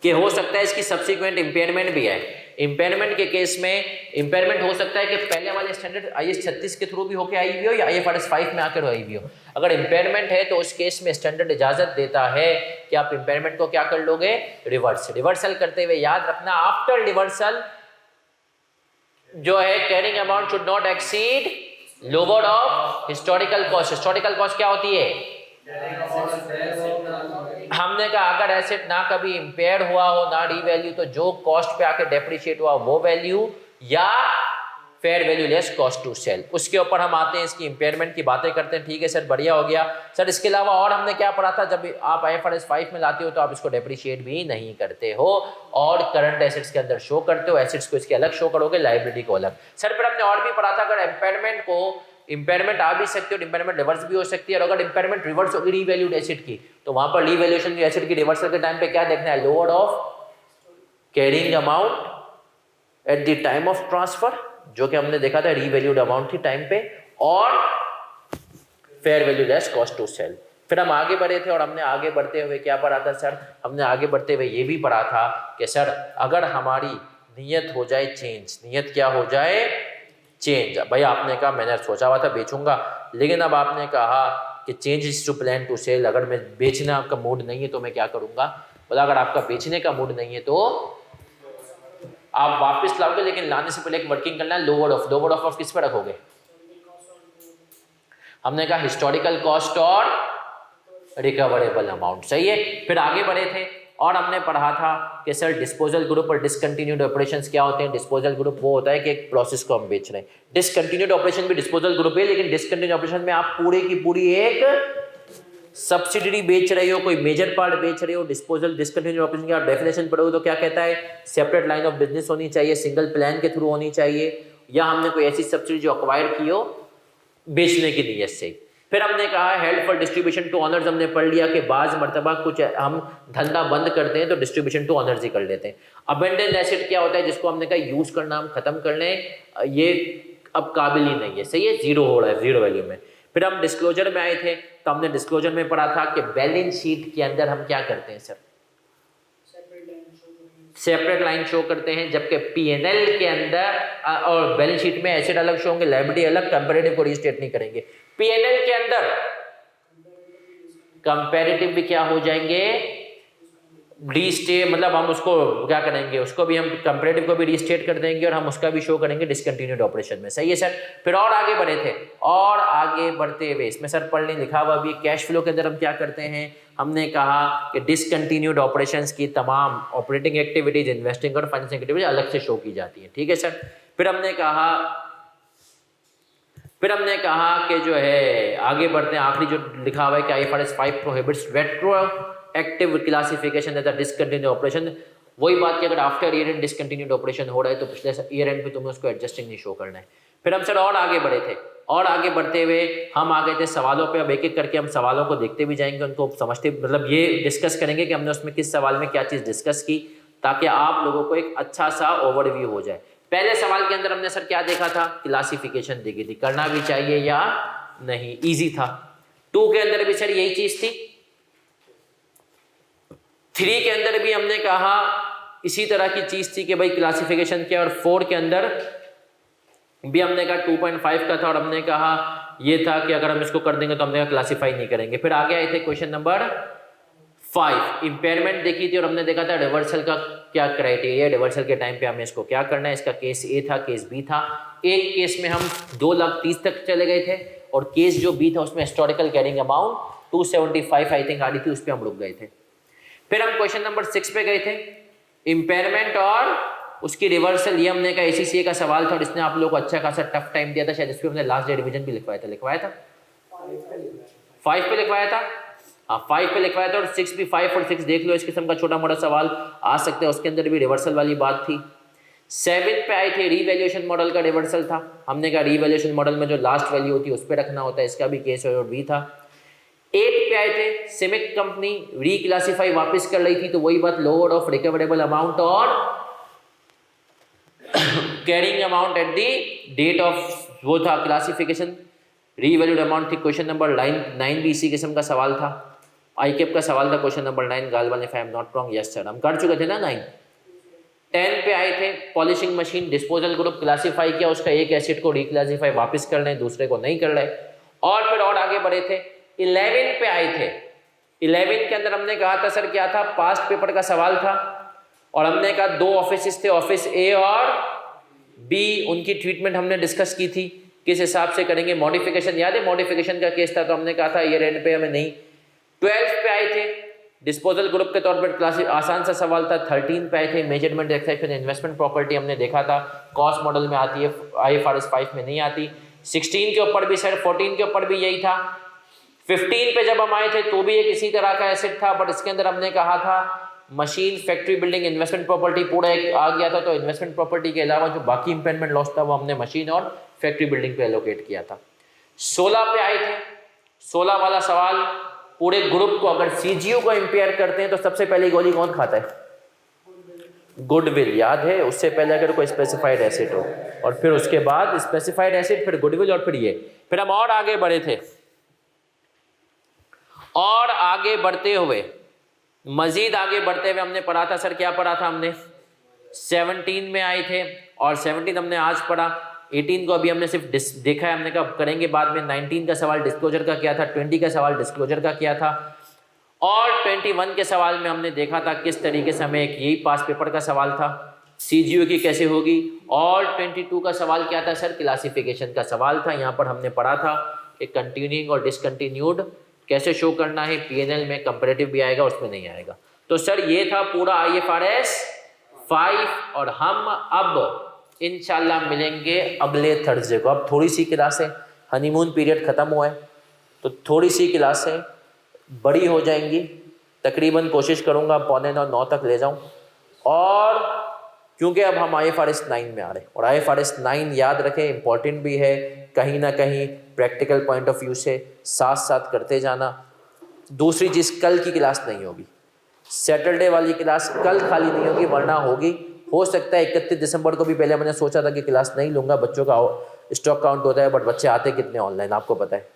कि हो सकता है इसकी सब्सिक्वेंट इंपेयरमेंट भी है। इंपेयरमेंट के केस में इंपेयरमेंट हो सकता है कि पहले वाले स्टैंडर्ड IAS 36 के थ्रू भी होके आई हुई हो या IFRS 5 में आकर आई हुई हो। अगर इंपेयरमेंट है तो उस केस में स्टैंडर्ड इजाजत देता है कि आप इंपेयरमेंट को क्या कर लोगे, रिवर्सल करते हुए। याद रखना आफ्टर रिवर्सल जो है carrying amount should not exceed lower of historical cost. Historical cost क्या होती है, हमने कहा अगर एसेट ना कभी इंपेयर हुआ हो ना रीवैल्यू, तो जो कॉस्ट पे आके डेप्रिशिएट हुआ वो वैल्यू या fair value less cost to sell, उसके ऊपर हम आते हैं, इसकी इंपेयरमेंट की बातें करते हैं। ठीक है सर, बढ़िया हो गया सर। इसके अलावा और हमने क्या पढ़ा था, जब आप IFRS 5 में लाते हो तो आप इसको डेप्रिशिएट भी नहीं करते हो और करंट एसेट्स के अंदर शो करते हो, एसेट्स को इसके अलग शो करोगे, लाइबिलिटी को अलग। सर फिर हमने और भी पढ़ा था, अगर इंपेयरमेंट को इंपेयरमेंट आ भी सकती है और इंपेयरमेंट रिवर्स भी हो सकती है, और अगर इंपेयरमेंट रिवर्स होगी रीवैल्यूड एसेट की, तो वहां पर रीवैल्यूएशन की एसेट की रिवर्सल के टाइम पे क्या देखना है, lower of carrying amount at the time of transfer, जो कि हमने देखा था रीवैल्यूड अमाउंट थी टाइम पे, और fair value less cost to sell. फिर हम आगे बढ़े थे और हमने आगे बढ़ते हुए क्या पढ़ा था सर, हमने आगे बढ़ते हुए ये भी पढ़ा था कि सर अगर हमारी नीयत हो जाए चेंज, नीयत क्या हो जाए चेंज। भाई आपने कहा मैंने सोचा हुआ था बेचूंगा, लेकिन अब आपने कहा कि change is to plan to sell, अगर मैं बेचने आपका मूड नहीं है तो मैं क्या करूंगा, बोला अगर आपका बेचने का मूड नहीं है तो आप वापस लाओगे, लेकिन लाने से पहले एक वर्किंग करना है लोअर ऑफ किस पर रखोगे, हमने कहा हिस्टोरिकल कॉस्ट और रिकवरेबल अमाउंट, सही है। फिर आगे बढ़े थे और हमने पढ़ा था कि सर डिस्पोजल ग्रुप और डिसकंटिन्यूड ऑपरेशंस क्या होते हैं। डिस्पोजल ग्रुप वो होता है कि एक प्रोसेस को हम बेच रहे हैं, डिसकंटिन्यूड ऑपरेशन भी डिस्पोजल ग्रुप है, लेकिन डिसकंटिन्यूड ऑपरेशन में आप पूरे की पूरी एक सब्सिडरी बेच रहे हो, कोई मेजर पार्ट बेच रहे हो। डिस्पोजल डिसकंटिन्यूड ऑपरेशन की आप डेफिनेशन पढ़ोगे तो क्या कहता है, सेपरेट लाइन ऑफ बिजनेस होनी चाहिए, सिंगल प्लान के थ्रू होनी चाहिए, या हमने कोई ऐसी सब्सिडी जो अक्वायर की हो बेचने की नीयत से। फिर हमने कहा held for distribution to owners, हमने पढ़ लिया कि बाज मर्तबा कुछ हम धंधा बंद करते हैं तो डिस्ट्रीब्यूशन टू ऑनर्स ही कर लेते हैं। अबेंडन एसेट क्या होता है, जिसको हमने कहा यूज करना हम खत्म कर लें, ये अब काबिल ही नहीं है, सही है, जीरो हो रहा है, जीरो वैल्यू में। फिर हम डिस्क्लोजर में आए थे तो हमने डिस्क्लोजर में पढ़ा था कि बैलेंस शीट के अंदर हम क्या करते हैं सर, सेपरेट लाइन शो करते हैं, जबकि पीएनएल के अंदर और बैलेंस शीट में एसेट अलग शो होंगे, लायबिलिटी अलग, कंपैरेटिव को रीस्टेट नहीं करेंगे। पीएनएल के अंदर कंपैरेटिव भी क्या हो जाएंगे, रीस्टेट, मतलब हम उसको क्या करेंगे, उसको भी हम कंपैरेटिव को भी रीस्टेट कर देंगे और हम उसका भी शो करेंगे डिसकंटिन्यूड ऑपरेशन में, सही है सर। फिर और आगे बढ़े थे और आगे बढ़ते हुए इसमें सर पढ़ नहीं लिखा हुआ भी कैश फ्लो के अंदर हम क्या करते हैं, हमने कहा कि डिसकंटिन्यूड ऑपरेशंस की तमाम ऑपरेटिंग एक्टिविटीज, इन्वेस्टिंग और फाइनेंसिंग एक्टिविटीज अलग से शो की जाती है, ठीक है सर। फिर हमने कहा कि जो है आगे बढ़ते हैं, आखिरी जो लिखा हुआ है कि IFRS 5 prohibits retroactive classification as a discontinued operation. वही बात कि अगर after year end discontinued operation हो रहा है तो पिछले ईयर एंड पे तुम्हें उसको एडजस्टिंग नहीं शो करना है। फिर हम सर और आगे बढ़े थे और आगे बढ़ते हुए हम आ गए थे सवालों पे। अब एक एक करके हम सवालों को देखते भी जाएंगे, उनको समझते, मतलब ये डिस्कस करेंगे कि हमने उसमें किस सवाल में क्या चीज़ डिस्कस की, ताकि आप लोगों को एक अच्छा सा ओवरव्यू हो जाए। पहले सवाल के अंदर हमने सर क्या देखा था, क्लासिफिकेशन देखी थी, करना भी चाहिए या नहीं, इजी था। 2 के अंदर भी सर यही चीज थी, 3 के अंदर भी हमने कहा इसी तरह की चीज थी कि भाई क्लासिफिकेशन क्या, और 4 के अंदर भी हमने कहा 2.5 का था और हमने कहा ये था कि अगर हम इसको कर देंगे तो हमने कहा क्लासीफाई नहीं करेंगे। फिर आगे आए थे क्वेश्चन नंबर 5, इंपेयरमेंट देखी थी और हमने देखा था रिवर्सल का क्या क्राइटेरिया, रिवर्सल के टाइम पे हमें इसको क्या करना है। इसका केस ए था, केस बी था। एक केस में हम 2,30,000 तक चले गए थे और केस जो बी था उसमें historical carrying amount 275 I think आ रही थी, उस पर हम रुक गए थे। फिर हम क्वेश्चन नंबर 6 पे गए थे, इंपेयरमेंट और उसकी रिवर्सल। ये हमने कहा ACCA का सवाल था और इसने आप लोगों को अच्छा खासा टफ टाइम दिया था, शायद इस पर हमने लास्ट डे रिवीजन भी लिखवाया था 5 पे लिखवाया था, हाँ 5 पे लिखवाया था। और 6 भी, 5 और 6 देख लो, इस किस्म का छोटा मोटा सवाल आ सकते हैं, उसके अंदर भी रिवर्सल वाली बात थी। 7 पे आए थे, रीवैल्यूएशन मॉडल का रिवर्सल था। हमने कहा रीवैल्यूएशन मॉडल में जो लास्ट वैल्यू होती है उस पर रखना होता है, इसका भी केस और भी था। 8 पे आए थे, सिमिक कंपनी रीक्लासीफाई वापस कर रही थी, तो वही बात, लोअर ऑफ रिकवरेबल अमाउंट और carrying amount at the date of, वो था क्लासिफिकेशन, रीवैल्यूड अमाउंट थी। क्वेश्चन नंबर 9 भी इसी किस्म का सवाल था, ICAP का सवाल था question number 9, Galwan if I am not wrong, yes sir हम कर चुके थे ना 9। 10 पे आए थे, polishing machine disposal group classify किया, उसका एक एसेट को रिक्लासीफाई वापस कर रहे, दूसरे को नहीं कर रहे। और फिर और आगे बढ़े थे, 11 पे आए थे। 11 के अंदर हमने कहा था सर क्या था, पास्ट पेपर का सवाल था और हमने कहा 2 ऑफिस थे, ऑफिस ए और बी, उनकी ट्रीटमेंट हमने डिस्कस की थी, किस हिसाब से करेंगे। मॉडिफिकेशन याद है, मॉडिफिकेशन का केस था, तो हमने कहा था ईयर एंड पे हमें नहीं। 12 पे आए थे, डिस्पोजल ग्रुप के तौर पर क्लास आसान सा सवाल था। 13 पे आए थे, मेजरमेंट एक्सेप्शन इन्वेस्टमेंट प्रॉपर्टी, हमने देखा था कॉस्ट मॉडल में आती है, IFRS 5 में नहीं आती। 16 के ऊपर भी सर, 14 के ऊपर भी यही था। 15 पे जब हम आए थे तो भी एक इसी तरह का एसेट था, बट इसके अंदर हमने कहा था machine, factory building, investment property पूरा एक आ गया था, तो इन्वेस्टमेंट प्रॉपर्टी के अलावा जो बाकी इंपेयरमेंट लॉस था वो हमने मशीन और फैक्ट्री बिल्डिंग पे एलोकेट किया था। 16 पे आए थे, 16 वाला सवाल, पूरे ग्रुप को अगर CGU को इंपेयर करते हैं तो सबसे पहले गोली कौन खाता है, गुडविल याद है, उससे पहले अगर कोई स्पेसिफाइड एसेट हो और फिर उसके बाद स्पेसिफाइड एसेट, फिर गुडविल और फिर ये। फिर हम और आगे बढ़े थे, और आगे बढ़ते हुए, मजीद आगे बढ़ते हुए हमने पढ़ा था, सर क्या पढ़ा था हमने, 17 में आए थे और 17 हमने आज पढ़ा, 18 को अभी हमने सिर्फ देखा है, हमने कहा करेंगे बाद में। 19 का सवाल डिस्क्लोजर का किया था, 20 का सवाल डिस्क्लोजर का किया था, और 21 के सवाल में हमने देखा था किस तरीके से हमें एक यही पास पेपर का सवाल था, CGO की कैसे होगी। और 22 का सवाल क्या था सर, क्लासिफिकेशन का सवाल था। यहाँ पर हमने पढ़ा था कि कंटिन्यूइंग और डिसकंटिन्यूड कैसे शो करना है, PNL में कंपैरेटिव भी आएगा, उसमें नहीं आएगा। तो सर ये था पूरा IFRS 5 और हम अब इंशाल्लाह मिलेंगे अगले थर्सडे को। अब थोड़ी सी क्लास है, हनीमून पीरियड ख़त्म हुआ है तो थोड़ी सी क्लास है, बड़ी हो जाएंगी, तकरीबन कोशिश करूँगा 8:45-9 तक ले जाऊँ। और क्योंकि अब हम IFRS 9 में आ रहे हैं और IFRS 9 याद रखें इम्पॉर्टेंट भी है, कहीं ना कहीं प्रैक्टिकल पॉइंट ऑफ व्यू से साथ साथ करते जाना। दूसरी चीज़, कल की क्लास नहीं होगी, सैटरडे वाली क्लास कल खाली नहीं होगी, वरना होगी। हो सकता है 31 दिसंबर को भी, पहले मैंने सोचा था कि क्लास नहीं लूँगा, बच्चों का स्टॉक काउंट होता है, बट बच्चे आते कितने ऑनलाइन आपको पता है,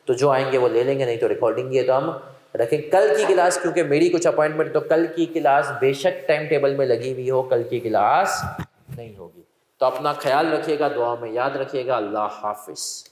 तो जो आएंगे वो ले लेंगे, नहीं तो रिकॉर्डिंग है तो हम रखें कल की क्लास। क्योंकि मेरी कुछ अपॉइंटमेंट, तो कल की क्लास बेशक टाइम टेबल में लगी हुई हो, कल की क्लास नहीं होगी। तो अपना ख्याल रखिएगा, दुआ में याद रखिएगा। अल्लाह हाफिज़।